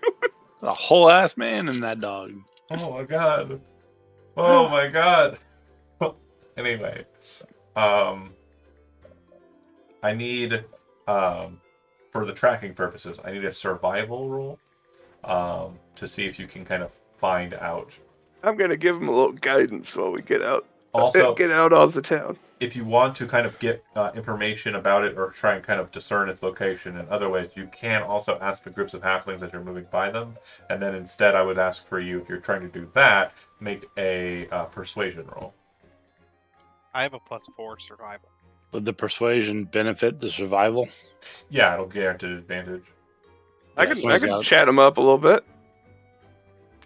A whole ass man in that dog. Oh my god. Oh my god. Anyway, I need for the tracking purposes, I need a survival roll to see if you can kind of find out. I'm gonna give him a little guidance while we get out. Also, Get out of the town. if you want to kind of get information about it or try and kind of discern its location in other ways, you can also ask the groups of halflings as you're moving by them. And then instead, I would ask for you, if you're trying to do that, make a persuasion roll. I have a +4 survival. Would the persuasion benefit the survival? Yeah, it'll guarantee advantage. I Yeah, can someone's got it. chat him up a little bit.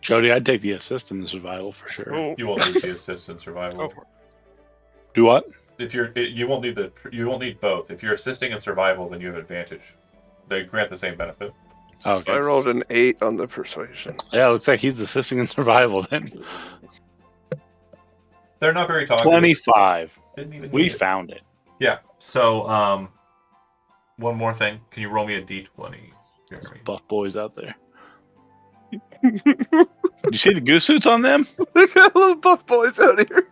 Jody, I'd take the assist in the survival for sure. Oh, You won't need the assist in survival. Go for it. Do what? If you won't need both. If you're assisting in survival, then you have advantage. They grant the same benefit. Oh, okay. I rolled an 8 on the persuasion. Yeah, it looks like he's assisting in survival then. They're not very talkative. 25. Didn't even We need it. found it. Yeah. So, one more thing. Can you roll me a d20, Jeremy? Buff boys out there. Did you see the goose suits on them? They got little buff boys out here.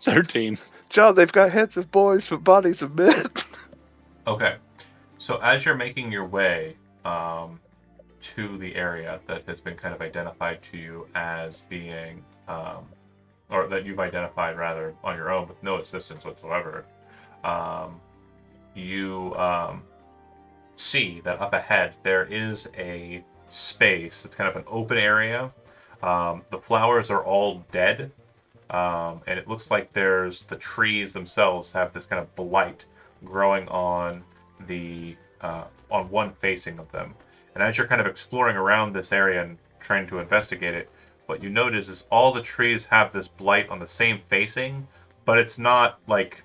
13. John, they've got heads of boys but bodies of men. Okay. So as you're making your way to the area that has been kind of identified to you as being, or that you've identified rather on your own with no assistance whatsoever, you see that up ahead there is a space. It's kind of an open area. The flowers are all dead, and it looks like there's the trees themselves have this kind of blight growing on the on one facing of them. And as you're kind of exploring around this area and trying to investigate it, what you notice is all the trees have this blight on the same facing, but it's not like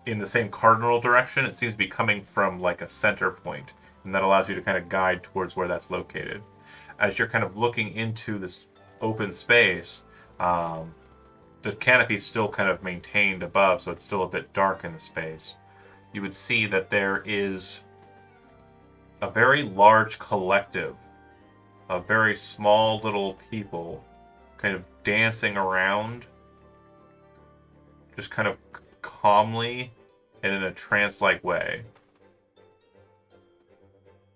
in the same cardinal direction. It seems to be coming from like a center point, and that allows you to kind of guide towards where that's located. As you're kind of looking into this open space, the canopy is still kind of maintained above, so it's still a bit dark in the space. You would see that there is a very large collective of very small little people kind of dancing around, just kind of calmly and in a trance-like way.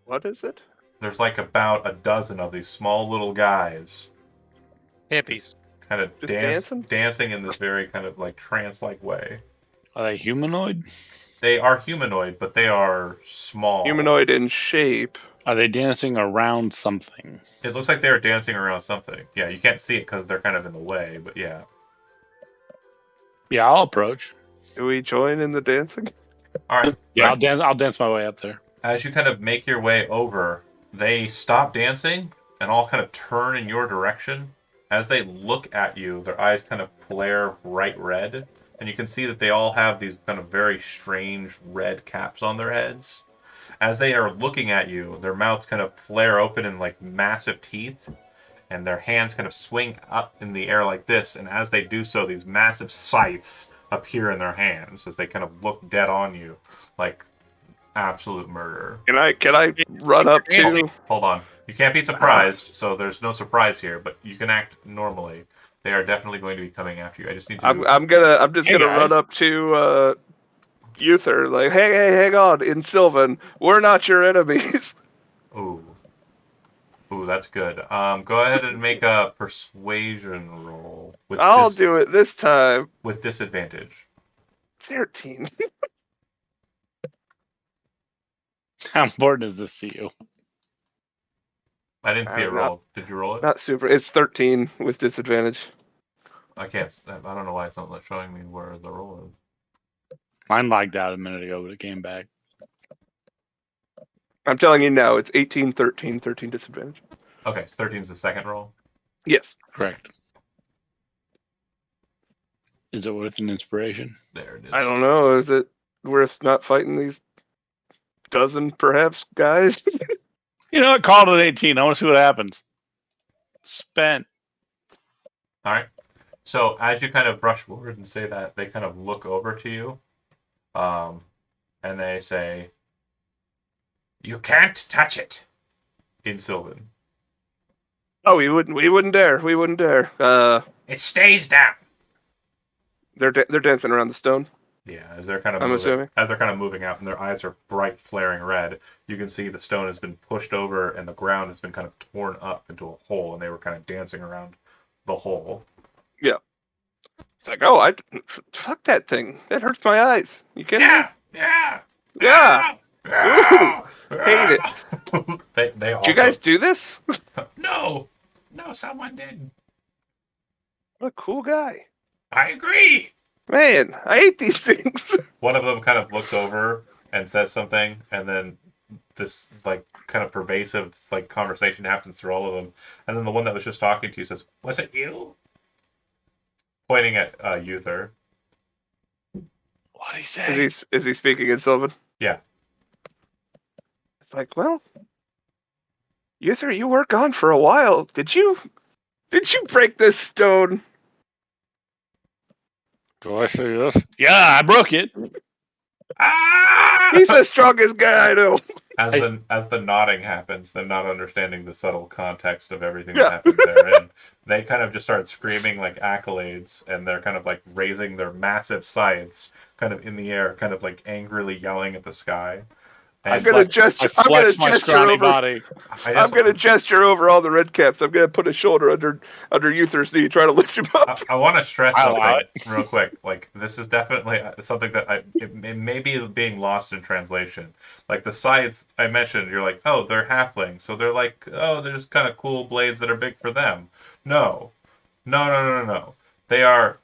What is it? There's like about a dozen of these small little guys Hippies. kind of Just dancing in this very kind of like trance-like way. Are they humanoid? They are humanoid, but they are small. Humanoid in shape. Are they dancing around something? It looks like they're dancing around something. Yeah, you can't see it because they're kind of in the way, but yeah. Yeah, I'll approach. Do we join in the dancing? All right. Yeah, I'll dance my way up there. As you kind of make your way over, they stop dancing and all kind of turn in your direction. As they look at you, their eyes kind of flare bright red, and you can see that they all have these kind of very strange red caps on their heads. As they are looking at you, their mouths kind of flare open in like massive teeth, and their hands kind of swing up in the air like this, and as they do so, these massive scythes appear in their hands as they kind of look dead on you like absolute murder. Can I run up to? Hold on. You can't be surprised, so there's no surprise here, but you can act normally. They are definitely going to be coming after you. I just need to... I'm just gonna run up to Uther, like, hey, hang on, in Sylvan, we're not your enemies. Ooh, that's good. Go ahead and make a persuasion roll. I'll do it this time. With disadvantage. 13. How important is this to you? I didn't see it roll. Did you roll it? Not super. It's 13 with disadvantage. I can't. I don't know why it's not showing me where the roll is. Mine lagged out a minute ago, but it came back. I'm telling you now, it's 18, 13, 13 disadvantage. Okay, so 13 is the second roll? Yes. Correct. Is it worth an inspiration? There it is. I don't know. Is it worth not fighting these dozen, perhaps, guys? You know what? Call it an 18. I want to see what happens. Spent. All right. So as you kind of brush forward and say that, they kind of look over to you, and they say, "You can't touch it," in Sylvan. Oh, we wouldn't dare. We wouldn't dare. It stays down. They're dancing around the stone. Yeah, as they're kind of assuming. as they're kind of moving out, and their eyes are bright, flaring red. You can see the stone has been pushed over, and the ground has been kind of torn up into a hole, and they were kind of dancing around the hole. Yeah. It's like, oh, fuck that thing. That hurts my eyes. You kidding me? Yeah. Ooh, hate it. They also, Did you guys do this? No, someone did. What a cool guy. I agree. Man, I hate these things. One of them kind of looks over and says something, and then this like kind of pervasive like conversation happens through all of them. And then the one that was just talking to you says, "Was it you?" Pointing at Uther. What'd he say? Is he speaking in Sylvan? Yeah. It's like, well, Uther, you were gone for a while. Did you break this stone? Do I say this? Yeah, I broke it. Ah! He's the strongest guy I know. as the nodding happens, them not understanding the subtle context of everything that Yeah. happens there, and they kind of just start screaming like accolades, and they're kind of like raising their massive scythes kind of in the air, kind of like angrily yelling at the sky. I'm And gonna I gesture. I'm gonna flex my gesture scrawny over. body. I I'm just gonna gesture over all the red caps. I'm gonna put a shoulder under Uther's knee, try to lift him up. I want to stress I'll allow something real quick. Like this is definitely something that it may be being lost in translation. Like the scythes I mentioned, you're like, oh, they're halflings, so they're like, oh, they're just kind of cool blades that are big for them. No, no. They are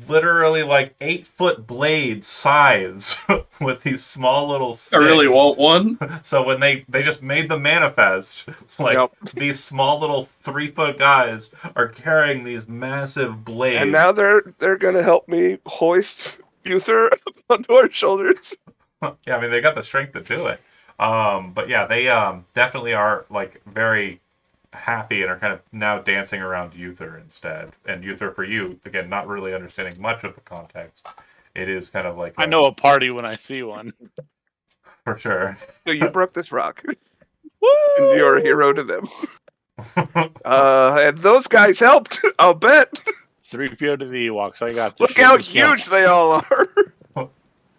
literally like 8-foot blade scythes with these small little sticks. I really want one. So when they just made the manifest, like Yep. these small little 3-foot guys are carrying these massive blades. And now they're gonna help me hoist Uther onto our shoulders. Yeah, I mean they got the strength to do it. But yeah, they definitely are like very happy and are kind of now dancing around Uther instead. And Uther, for you, again, not really understanding much of the context. It is kind of like I know a party when I see one. for sure. So you broke this rock, and Woo! you're a hero to them. And those guys helped. I'll bet. 3PO to the Ewoks. I got this. Look how huge they all are.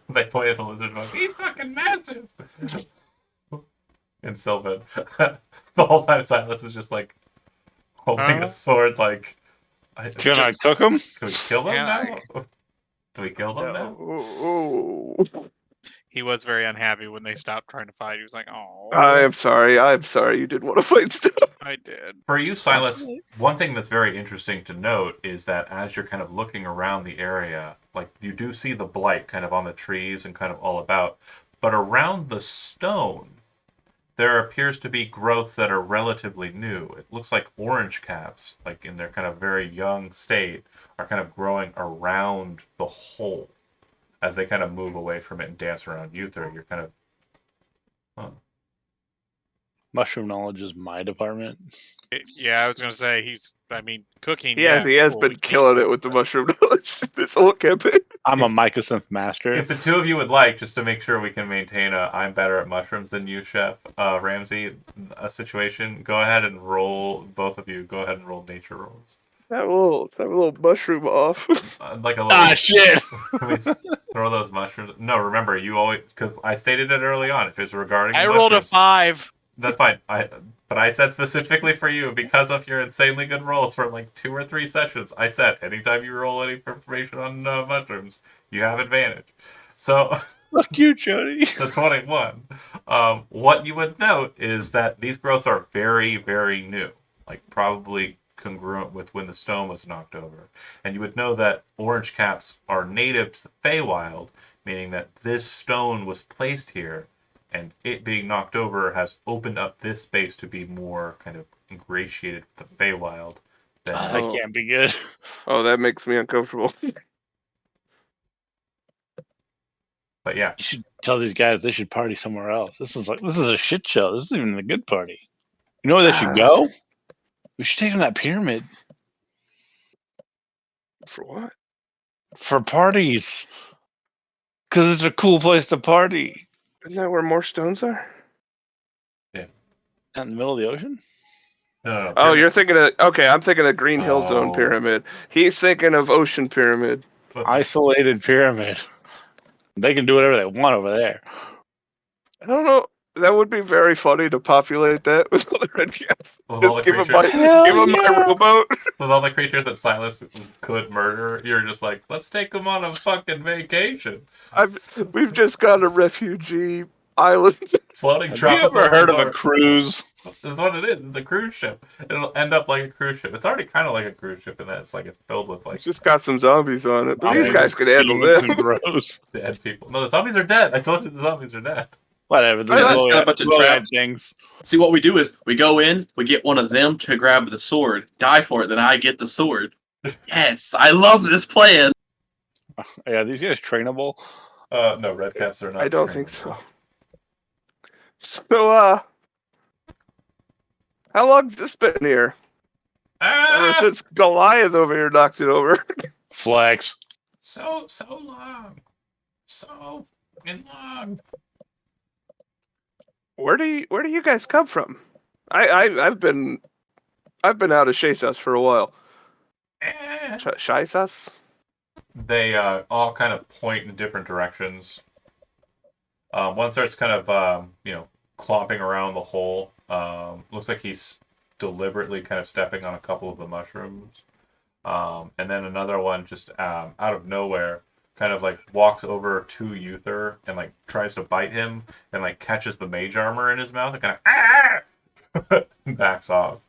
They point at the lizard like, he's fucking massive. And Sylvan, the whole time Silas is just like holding a sword, like, Can I cook them? Can we kill them Can now? Do we kill them now? Oh, He was very unhappy when they stopped trying to fight. He was like, "Oh, I'm sorry. I'm sorry. You didn't want to fight stuff. I did." For you, Silas, one thing that's very interesting to note is that as you're kind of looking around the area, like you do see the blight kind of on the trees and kind of all about, but around the stone, there appears to be growths that are relatively new. It looks like orange caps, like in their kind of very young state, are kind of growing around the hole as they kind of move away from it and dance around Uther. You're kind of, huh. Mushroom knowledge is my department. Yeah, I was gonna say he's. I mean, cooking. Yeah, he has cool, been we can't killing it cook, with the but- mushroom knowledge this whole campaign. I'm a mycosynth master. If the two of you would like, just to make sure we can maintain a I'm better at mushrooms than you, Chef Ramsey, a situation, go ahead and roll, both of you, go ahead and roll nature rolls. That little mushroom off. Like a little, Ah, shit! Can we throw those mushrooms? No, remember, you always, because I stated it early on, if it's regarding I the rolled a mushrooms, 5. that's fine. But I said specifically for you, because of your insanely good rolls for like 2 or 3 sessions, I said, anytime you roll any information on mushrooms, you have advantage. So, Fuck you, Jody. so 21. What you would note is that these growths are very, very new. Like, probably congruent with when the stone was knocked over. And you would know that orange caps are native to the Feywild, meaning that this stone was placed here, and it being knocked over has opened up this space to be more kind of ingratiated with the Feywild. Than, That can't be good. Oh, that makes me uncomfortable. but yeah, You should tell these guys they should party somewhere else. This is a shit show. This isn't even a good party. You know where they should go? We should take them to that pyramid For what? for parties. Because it's a cool place to party. Isn't that where more stones are? Out in the middle of the ocean? no. Oh, you're thinking of okay. I'm thinking of Green Hill Zone Oh. Pyramid. He's thinking of Ocean Pyramid. Isolated pyramid. They can do whatever they want over there. I don't know. That would be very funny to populate that with all the red caps. with all the Give him creatures, my rowboat. with all the creatures that Silas could murder, you're just like, let's take them on a fucking vacation. We've just got a refugee island. Floating Have you tropical ever heard of a resort. cruise? That's what it is. It's a cruise ship. It'll end up like a cruise ship. It's already kind of like a cruise ship in that it's like it's filled with like It's just got some zombies on it. But these Zombies, guys could handle Demons this. and bros. dead people. No, the zombies are dead. I told you the zombies are dead. Whatever. I just got a bunch of traps. things. See, what we do is we go in, we get one of them to grab the sword, die for it, then I get the sword. Yes, I love this plan. Yeah, these guys trainable. No, red caps are not. I don't trained. think so. So, how long's this been here? Ever Ah! since Goliath over here knocked it over. Flex. So long. So long. Where do you guys come from? I've been out of Shasas for a while. Eh. Shasas? They all kind of point in different directions. One starts kind of clomping around the hole. Looks like he's deliberately kind of stepping on a couple of the mushrooms. And then another one just out of nowhere kind of like walks over to Uther and like tries to bite him and like catches the mage armor in his mouth and kind of backs off.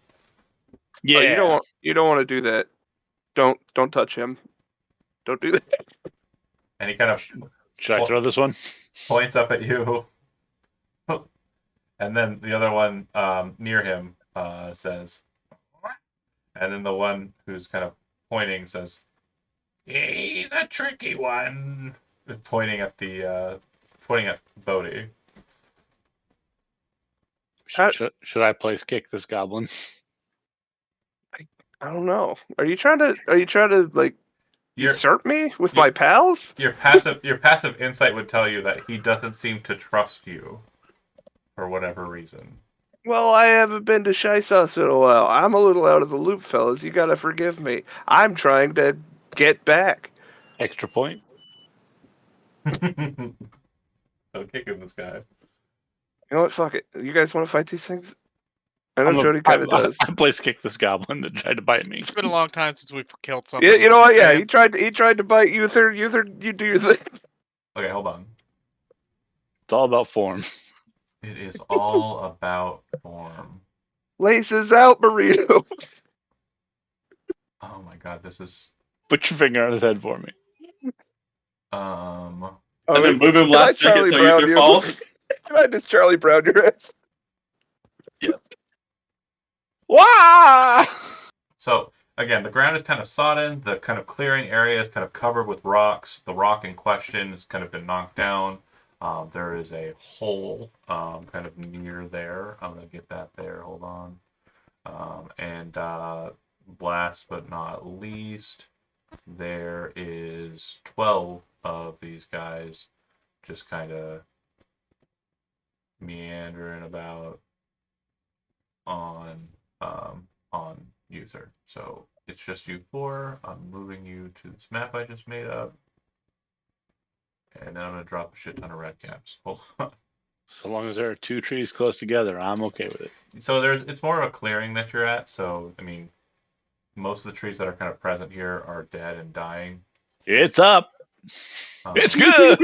Yeah. Oh, you don't want to do that. Don't touch him. Don't do that. And he kind of Should I throw this one? points up at you. And then the other one near him says, "What?" And then the one who's kind of pointing says, "He's a tricky one," pointing at Bodhi. Should I place kick this goblin? I don't know. Are you trying to like Your usurp me with your- my pals? your passive insight would tell you that he doesn't seem to trust you for whatever reason. Well, I haven't been to Shysas in a while. I'm a little out of the loop, fellas. You gotta forgive me. I'm trying to get back. Extra point. Don't kick him, this guy. You know what? Fuck it. You guys want to fight these things? I know I'm a- Jody kind of does. I place kick this goblin that tried to bite me. It's been a long time since we've killed something. Yeah, you know what? Yeah, Man. he tried to bite Uther. Uther, you do your thing. Okay, hold on. It's all about form. It is all about form. Laces out, burrito. Oh my god, this is Put your finger on his head for me. um And then move him can I last second Charlie so Brown Uther you? falls. Can I just Charlie Brown your ass? Yes. Wah! So again, the ground is kind of sodden. The kind of clearing area is kind of covered with rocks. The rock in question has kind of been knocked down. There is a hole kind of near there. I'm gonna get that there. Hold on. And last but not least, there is 12 of these guys just kind of meandering about on Uther. So it's just you four. I'm moving you to this map I just made up. And then I'm gonna drop a shit ton of red caps. Hold on. So long as there are two trees close together, I'm okay with it. So it's more of a clearing that you're at. So I mean, most of the trees that are kind of present here are dead and dying. It's up. Um, It's good.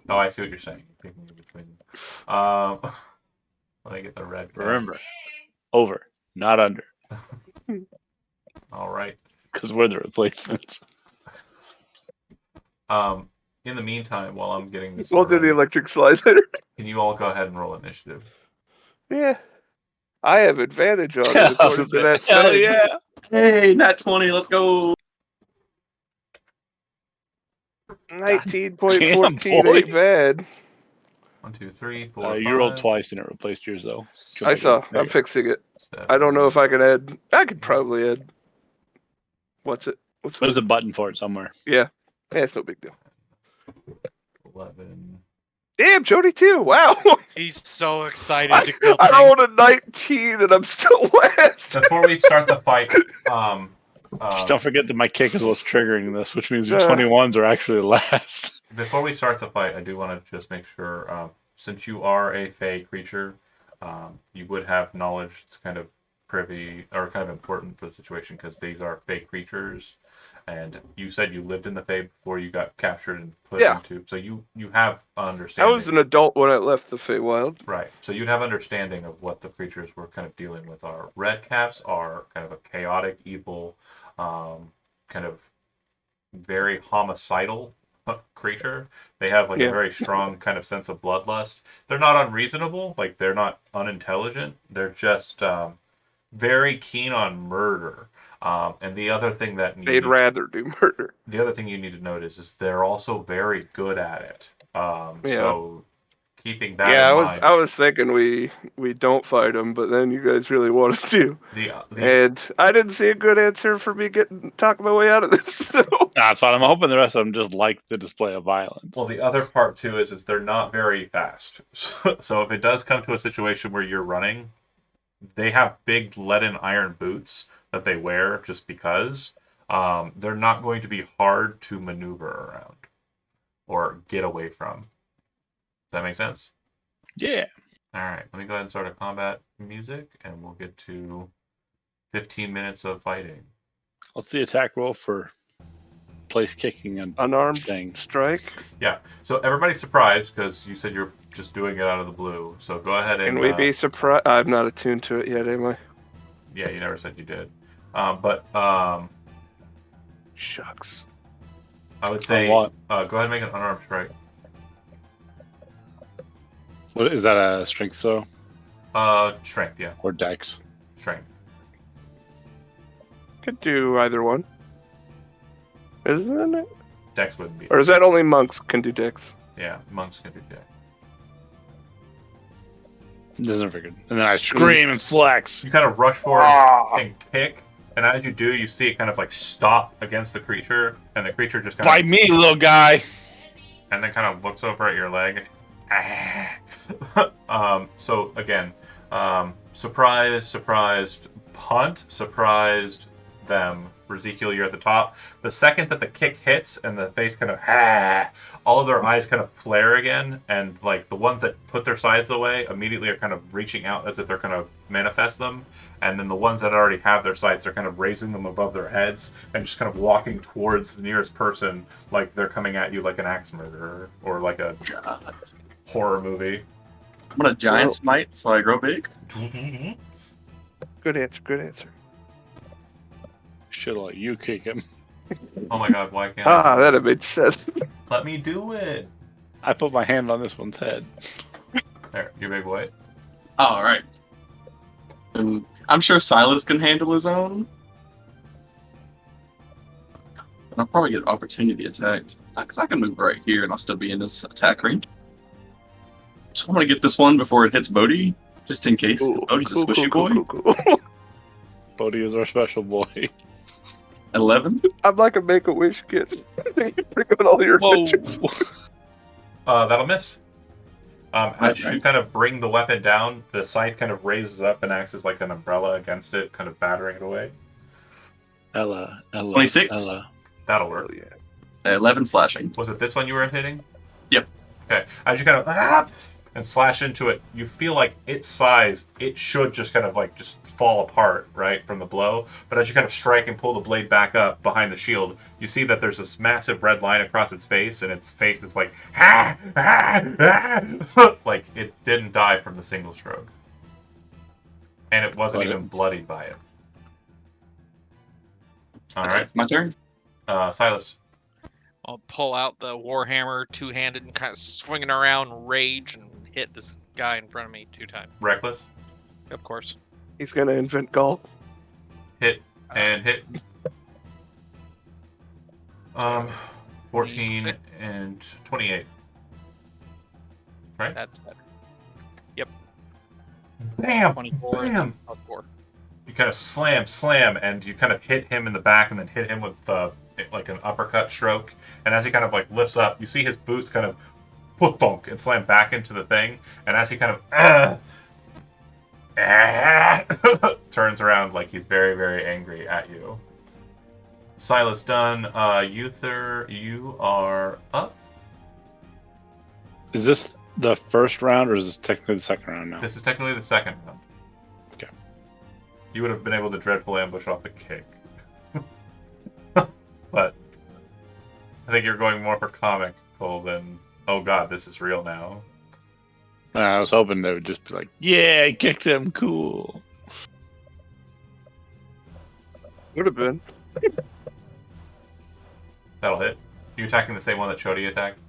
Oh, I see what you're saying. You're picking in between them. Let me get the red cap. Remember, over, not under, All right. because we're the replacements. In the meantime, while I'm getting this, We'll do the ready, electric slide later. can you all go ahead and roll initiative? Yeah. I have advantage on it I was according to gonna that say, hell thing. yeah. Hey, nat 20, let's go. 19.14 Damn, ain't boys. bad. 1, 2, 3, 4, You rolled 5, twice and it replaced yours, though. six, I saw. There I'm you go. fixing it. 7, I don't know if I can add. I could probably add. What's it? What's There's it? a button for it somewhere. Yeah, it's no big deal. 11. Damn, Jody too. Wow. He's so excited to kill I things. rolled a 19 and I'm still last. Before we start the fight, Just don't forget that my kick is what's triggering this, which means your Uh. 21s are actually last. before we start the fight, I do want to just make sure, since you are a Fey creature, you would have knowledge that's kind of privy or kind of important for the situation because these are Fey creatures, and you said you lived in the Fey before you got captured and put Yeah. into. So you have I understanding. was an adult when I left the Feywild. Right. So you'd have understanding of what the creatures we're kind of dealing with are. Red caps are kind of a chaotic, evil, kind of very homicidal creature. They have like Yeah. a very strong kind of sense of bloodlust. They're not unreasonable, like they're not unintelligent. They're just very keen on murder. And the other thing that They'd rather do murder. the other thing you need to notice is they're also very good at it. Yeah. So keeping that Yeah, in I mind. was thinking we don't fight him, but then you guys really wanted to, The and I didn't see a good answer for me talking my way out of this. So. Nah, it's fine. I'm hoping the rest of them just like the display of violence. well, the other part too is they're not very fast. So if it does come to a situation where you're running, they have big lead and iron boots that they wear just because. They're not going to be hard to maneuver around or get away from. Does that make sense? Yeah. All right, let me go ahead and start a combat music, and we'll get to 15 minutes of fighting. What's the attack roll for place kicking and Unarmed thing? strike. Yeah, so everybody's surprised because you said you're just doing it out of the blue. So go ahead and. Can we be surprised? I'm not attuned to it yet, am I? Yeah, you never said you did. Shucks. I would say what? go ahead and make an unarmed strike. What is that? A strength though, Strength, yeah, or dex? strength. Could do either one. Isn't it? Dex wouldn't be. Or is that only monks can do dex? Yeah, monks can do Dex. Doesn't figure. And then I scream and flex. You kind of rush forward Ah. and kick, and as you do, you see it kind of like stop against the creature, and the creature just kind Bite me, little guy. and then kind of looks over at your leg. So again, surprised, punt, surprised them. Ezekiel, you're at the top. The second that the kick hits and the face kind of all of their eyes kind of flare again, and like the ones that put their sides away immediately are kind of reaching out as if they're going to manifest them, and then the ones that already have their sights are kind of raising them above their heads and just kind of walking towards the nearest person like they're coming at you like an axe murderer or like a God. horror movie. I'm gonna giant smite, so I grow big. Good answer. Good answer. Should let you kick him. Oh my god, why can't I? That'd make sense. Let me do it. I put my hand on this one's head. There, you big boy. All right. And I'm sure Silas can handle his own. But I'll probably get opportunity attacked because I can move right here and I'll still be in this attack range. So I'm gonna get this one before it hits Bodhi, just in case. 'Cause Bodhi's a squishy boy. Cool. Bodhi is our special boy. 11. I'm like a Make-A-Wish kid. Bring on all your Whoa. pictures. That'll miss. As you Right. kind of bring the weapon down, the scythe kind of raises up and acts as like an umbrella against it, kind of battering it away. Ella. 26. Ella. That'll work. Oh, yeah. 11 slashing. Was it this one you were hitting? Yep. Okay. As you kind of and slash into it, you feel like its size, it should just kind of like just fall apart, right, from the blow. But as you kind of strike and pull the blade back up behind the shield, you see that there's this massive red line across its face, and its face is like, like it didn't die from the single stroke. And it wasn't Got it. even bloodied by it. All right. It's my turn. Silas. I'll pull out the warhammer two-handed and kind of swing it around, rage, and hit this guy in front of me 2 times. Reckless. Of course. He's gonna invent golf. Hit and hit. 14 and 28. Right? That's better. Bam! 24 Bam! plus 4. You kind of slam, and you kind of hit him in the back and then hit him with like an uppercut stroke. And as he kind of like lifts up, you see his boots kind of put-donk and slam back into the thing. And as he kind of turns around like he's very, very angry at you. Silas done. Uther, you are up. Is this the first round, or is this technically the second round now? This is technically the second round. Okay. You would have been able to dreadful ambush off the kick. But I think you're going more for comical than, oh god, this is real now. I was hoping they would just be like, yeah, I kicked him, cool. Would have been. That'll hit. You attacking the same one that Chody attacked?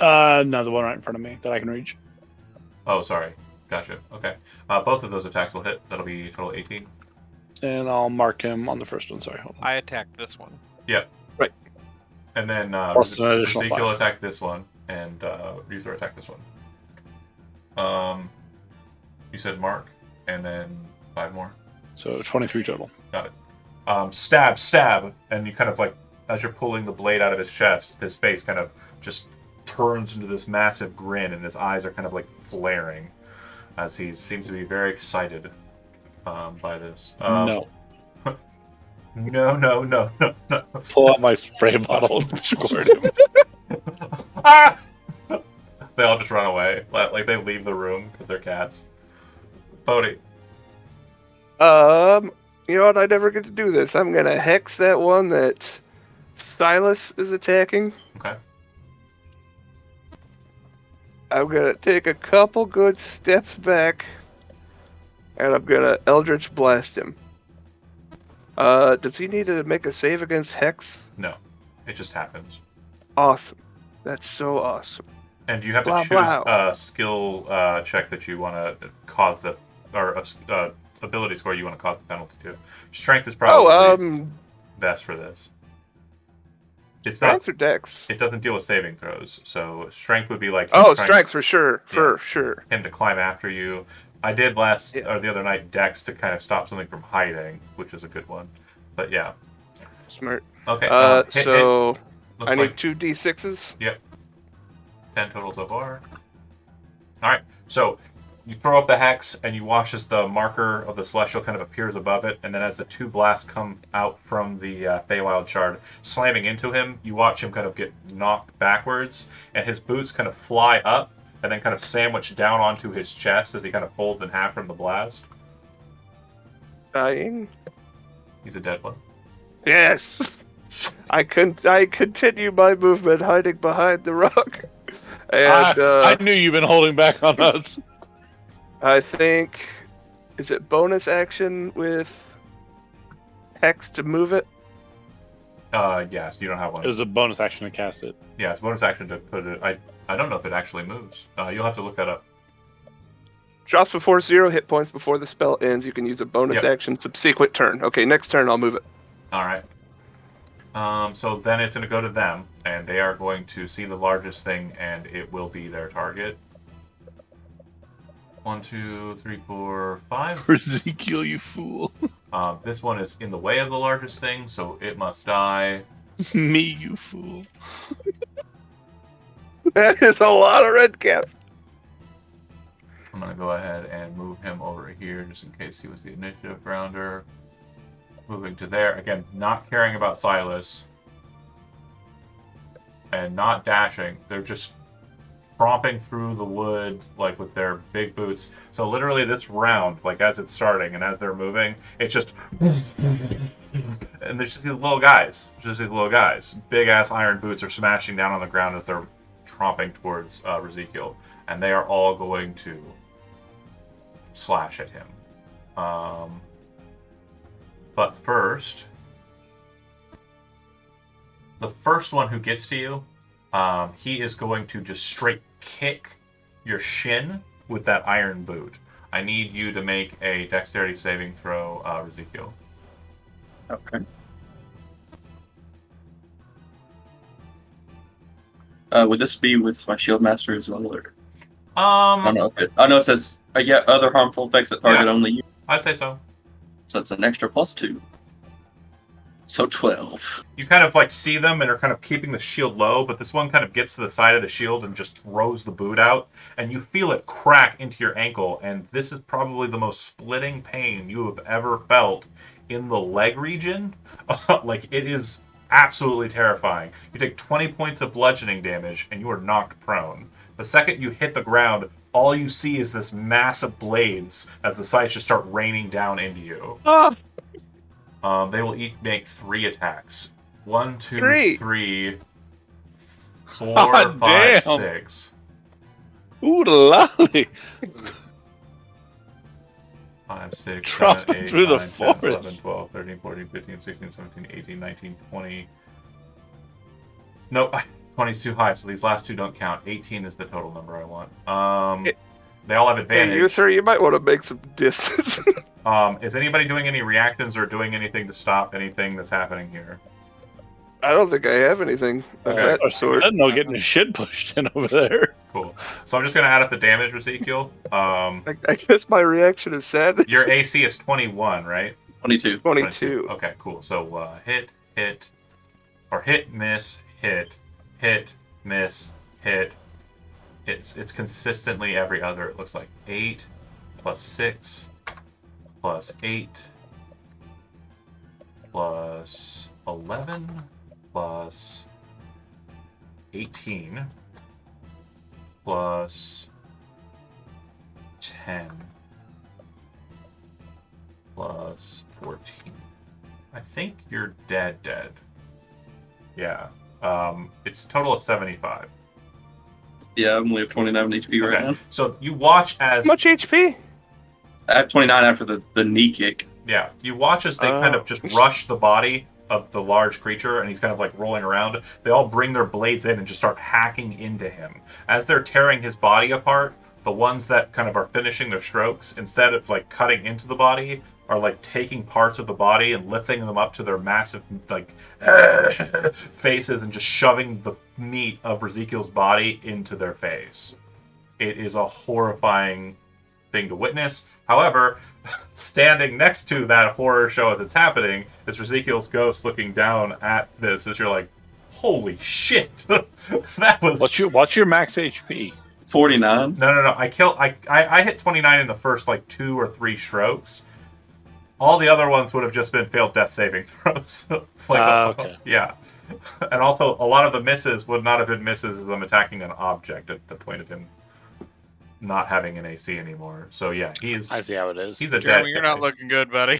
No, the one right in front of me that I can reach. Oh, sorry. Gotcha. Okay. Both of those attacks will hit. That'll be total 18. And I'll mark him on the first one. Sorry, hold on. I attacked this one. And then Plus an additional Ezekiel 5. attacked this one, and Uther attacked this one. You said Mark, and then 5 more. So 23 total. Got it. Stab, and you kind of like, as you're pulling the blade out of his chest, his face kind of just turns into this massive grin, and his eyes are kind of like flaring, as he seems to be very excited by this. No. No. Pull out my spray bottle and squirt him. Ah! They all just run away, like they leave the room because they're cats. Bodhi. You know what? I never get to do this. I'm gonna hex that one that Silas is attacking. Okay. I'm gonna take a couple good steps back, and I'm gonna Eldritch Blast him. Does he need to make a save against Hex? No, it just happens. Awesome. That's so awesome. And you have to Blah, choose blah. a skill check that you want to cause the, or a ability score you want to cause the penalty to. Strength is probably best for this. It's not. Strength or Dex? It doesn't deal with saving throws, so strength would be like. Oh, trying strength for sure. For sure. him to climb after you. I did or the other night Dex to kind of stop something from hiding, which is a good one. But yeah. Smart. Okay. So Looks I need like 2 D6s. 10 total so far. Alright, so you throw up the hex and you watch as the marker of the celestial kind of appears above it, and then as the 2 blasts come out from the Feywild shard, slamming into him, you watch him kind of get knocked backwards, and his boots kind of fly up and then kind of sandwich down onto his chest as he kind of folds in half from the blast. Dying. He's a dead one. Yes. I continue my movement, hiding behind the rock. And I knew you've been holding back on us. I think, is it bonus action with Hex to move it? Yes, you don't have one. It was a bonus action to cast it. Yeah, it's a bonus action to put it. I don't know if it actually moves. You'll have to look that up. Drops before 0 hit points before the spell ends. You can use a bonus Yep. action subsequent turn. Okay, next turn I'll move it. All right. So then it's going to go to them, and they are going to see the largest thing, and it will be their target. 1, 2, 3, 4, 5. Ezekiel, you fool. This one is in the way of the largest thing, so it must die. Me, you fool. That is a lot of red caps. I'm going to go ahead and move him over here, just in case he was the initiative grounder. Moving to there. Again, not caring about Silas. And not dashing. They're just tromping through the wood, like, with their big boots. So literally this round, like, as it's starting and as they're moving, it's just... And there's just these little guys. Big-ass iron boots are smashing down on the ground as they're tromping towards Ezekiel. And they are all going to slash at him. But first, the first one who gets to you, he is going to just straight kick your shin with that iron boot. I need you to make a dexterity saving throw, Ezekiel. Okay. Would this be with my shield master as well, or I don't know? I know it says other harmful effects that target only you. I'd say so. So it's an extra +2. So 12. You kind of like see them and are kind of keeping the shield low, but this one kind of gets to the side of the shield and just throws the boot out, and you feel it crack into your ankle, and this is probably the most splitting pain you have ever felt in the leg region. Like, it is absolutely terrifying. You take 20 points of bludgeoning damage, and you are knocked prone. The second you hit the ground, all you see is this mass of blades as the sights just start raining down into you. They will each make 3 attacks. 1, 2, 3, 4, God 5, damn. 6. Ooh, lolly. 5, 6, Dropping 7, 8, through the 9, 10, forest. 11, 12, 13, 14, 15, 16, 17, 18, 19, 20. Nope, 20 is too high, so these last 2 don't count. 18 is the total number I want. They all have Hey, advantage. you three, you might want to make some distance. Is anybody doing any reactions or doing anything to stop anything that's happening here? I don't think I have anything of Okay. that Our sort. Sentinel getting his shit pushed in over there. Cool. So I'm just gonna add up the damage, Ezekiel. I guess my reaction is sad. Your AC is 21, right? 22. 22. Okay, cool. So hit, or hit, miss, hit, miss, hit. It's consistently every other. It looks like 8 plus 6 plus 8 plus 11 plus 18 plus 10 plus 14. I think you're dead. Yeah. It's a total of 75. Yeah, I'm only have 29 HP right now. So you watch as How much HP? I have 29 after the knee kick. yeah, you watch as they kind of just rush the body of the large creature, and he's kind of like rolling around. They all bring their blades in and just start hacking into him. As they're tearing his body apart, the ones that kind of are finishing their strokes, instead of like cutting into the body, are like taking parts of the body and lifting them up to their massive like faces and just shoving the meat of Ezekiel's body into their face. It is a horrifying thing to witness. However, standing next to that horror show as it's happening is Ezekiel's ghost looking down at this as you're like, holy shit. That was What's your max HP? 49. No. I hit 29 in the first like 2 or 3 strokes. All the other ones would have just been failed death saving throws. Okay. Yeah. And also, a lot of the misses would not have been misses as I'm attacking an object at the point of him not having an AC anymore. So yeah, I see how it is. he's a dead Jeremy, you're guy. not looking good, buddy.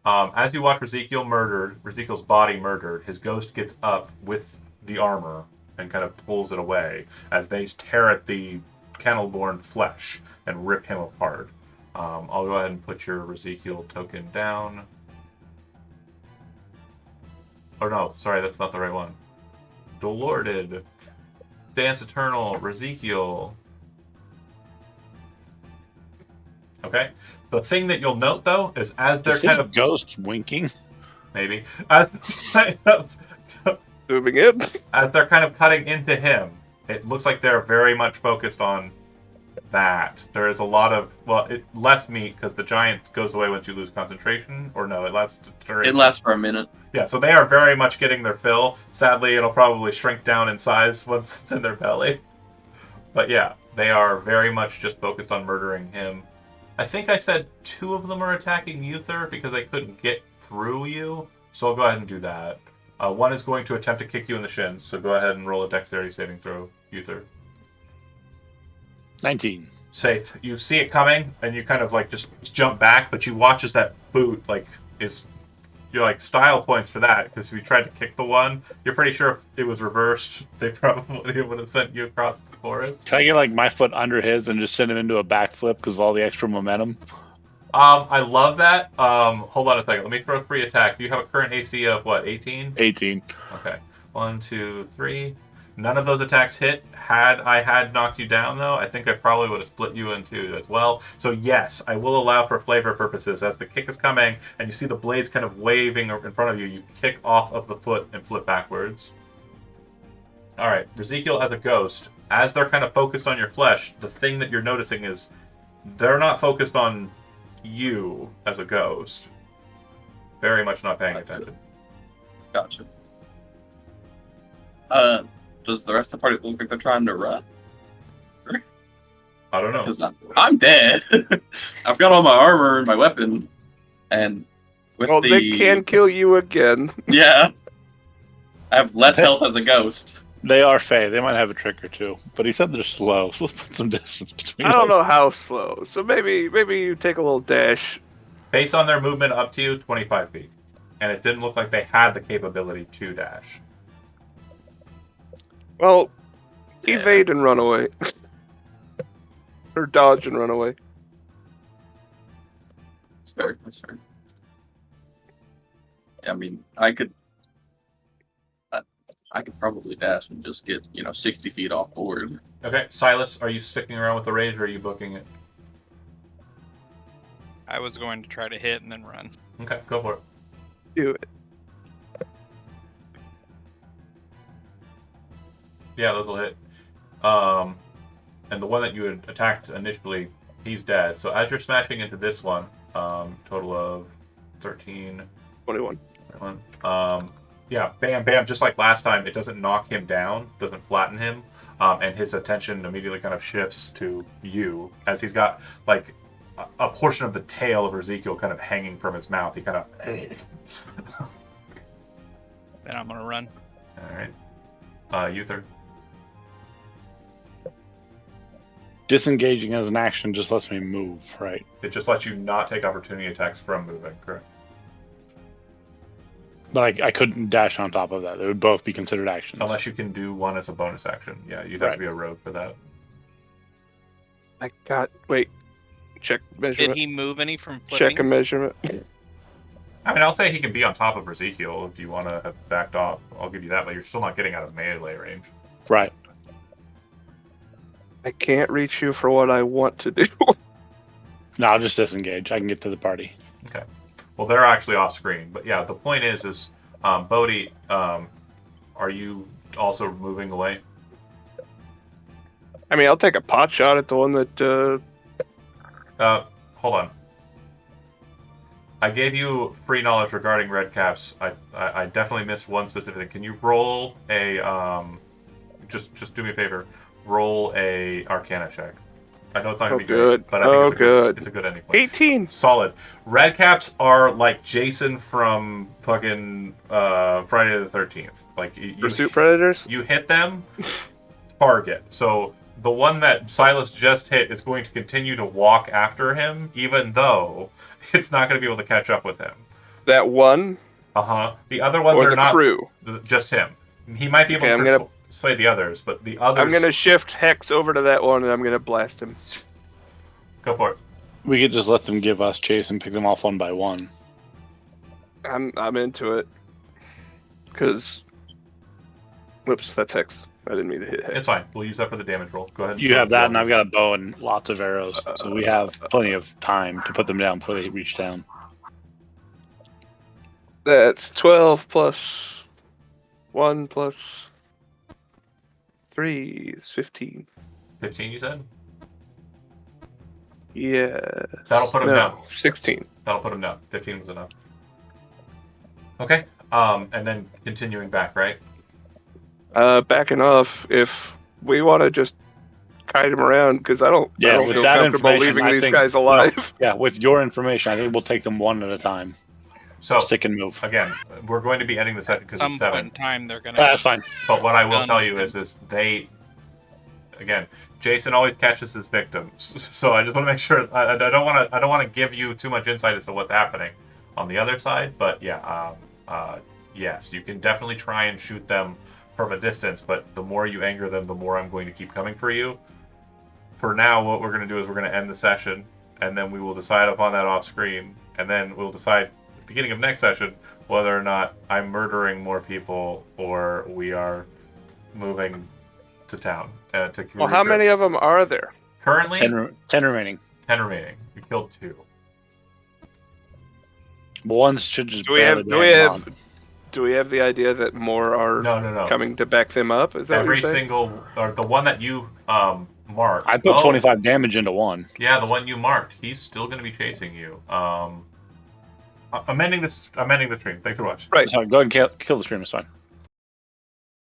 As you watch Ezekiel's body murdered, his ghost gets up with the armor and kind of pulls it away as they tear at the kennel-born flesh and rip him apart. I'll go ahead and put your Ezekiel token down. Oh no, sorry, that's not the right one. Dolorded. Dance Eternal, Ezekiel. Okay. The thing that you'll note though is as they're Is kind his of ghost winking? maybe as Moving in. as they're kind of cutting into him, it looks like they're very much focused on that. There is a lot of less meat because the giant goes away once you lose concentration, or no, it lasts. It lasts for a minute. Yeah, so they are very much getting their fill. Sadly, it'll probably shrink down in size once it's in their belly. But yeah, they are very much just focused on murdering him. I think I said 2 of them are attacking Uther because they couldn't get through you. So I'll go ahead and do that. One is going to attempt to kick you in the shins, so go ahead and roll a dexterity saving throw, Uther. 19. Safe. You see it coming, and you kind of like just jump back, but you watch as that boot you're like style points for that, because if you tried to kick the one, you're pretty sure if it was reversed, they probably would have sent you across the forest. Can I get like my foot under his and just send him into a backflip because of all the extra momentum? I love that. Hold on a second. Let me throw 3 attacks. You have a current AC of what, 18? 18. Okay. 1, 2, 3. None of those attacks hit. Had I had knocked you down, though, I think I probably would have split you in 2 as well. So yes, I will allow for flavor purposes. As the kick is coming, and you see the blades kind of waving in front of you, you kick off of the foot and flip backwards. All right, Ezekiel as a ghost, as they're kind of focused on your flesh, the thing that you're noticing is they're not focused on you as a ghost. Very much not paying attention. Gotcha. Does the rest of the party look like they're trying to run? I don't know. Because I'm dead. I've got all my armor and my weapon, and with Well, they can kill you again. Yeah, I have less health as a ghost. They are Fey. They might have a trick or two. But he said they're slow, so let's put some distance between I don't us. know how slow. So maybe you take a little dash. Based on their movement up to you, 25 feet. And it didn't look like they had the capability to dash. Well, Yeah. evade and run away. Or dodge and run away. That's fair. That's fair. I mean, I could probably dash and just get 60 feet off board. Okay, Silas, are you sticking around with the rage or are you booking it? I was going to try to hit and then run. Okay, go for it. Do it. Yeah, those will hit. And the one that you had attacked initially, he's dead. So as you're smashing into this one, total of 13, 21. 21. Yeah, bam, bam. Just like last time, it doesn't knock him down, doesn't flatten him, and his attention immediately kind of shifts to you as he's got like a portion of the tail of Ezekiel kind of hanging from his mouth. He kind of. Then I'm gonna run. All right. Uther. Disengaging as an action just lets me move, right? It just lets you not take opportunity attacks from moving, correct? But I couldn't dash on top of that. They would both be considered actions. Unless you can do one as a bonus action. Yeah, you'd have Right. to be a rogue for that. I got. Wait. Check Did measurement. he move any from flipping? Check a measurement. I mean, I'll say he can be on top of Ezekiel if you want to have backed off. I'll give you that, but you're still not getting out of melee range. Right. I can't reach you for what I want to do. No, I'll just disengage. I can get to the party. Okay. Well, they're actually off screen, but yeah, the point is Bodhi, are you also moving away? I mean, I'll take a pot shot at the one that. Hold on. I gave you free knowledge regarding red caps. I definitely missed one specific thing. Can you roll a just do me a favor? Roll a Arcana check. I know it's not gonna Oh, be good. great, but I think Oh, it's a good. It's a good ending point. 18. Solid. Red caps are like Jason from fucking Friday the 13th. Like you Pursuit predators. you hit them, target. So the one that Silas just hit is going to continue to walk after him, even though it's not going to be able to catch up with him. That one The other ones or are the not crew. just him. He might be able Okay, to I'm gonna- persuade the others, but the others. I'm gonna shift Hex over to that one and I'm gonna blast him. Go for it. We could just let them give us chase and pick them off one by one. I'm into it. Cause. Whoops, that's Hex. I didn't mean to hit Hex. It's fine. We'll use that for the damage roll. Go ahead. You have that, and I've got a bow and lots of arrows, so we have plenty of time to put them down before they reach down. That's 12 plus 1 plus 3 is 15. 15. You said. Yeah. That'll put him down. 16. That'll put him down. 15 was enough. Okay. And then continuing back, right? Backing off if we want to just kite him around because I don't with feel that comfortable information, leaving I these think- guys alive. Yeah, with your information, I think we'll take them one at a time. So Stick and move. again, we're going to be ending the session because Some it's point 7. in time, they're gonna. That's fine. But what I will Done. tell you is they, again, Jason always catches his victims. So I just want to make sure I don't want to give you too much insight as to what's happening on the other side. But yeah, yes, you can definitely try and shoot them from a distance. But the more you anger them, the more I'm going to keep coming for you. For now, what we're going to do is we're going to end the session, and then we will decide upon that off screen, and then we'll decide at the beginning of next session whether or not I'm murdering more people or we are moving to town. Well, how many of them are there? Currently, 10 remaining. 10 remaining. We killed 2. But ones should just Do we have- barely do we land have- on. Do we have the idea that more are No. coming to back them up? Is that what Every you're saying? single, or the one that you marked. I put 25 damage into one. Yeah, the one you marked. He's still going to be chasing you. Amending the stream. Thanks for watching. Right. So go ahead and kill the stream. It's fine.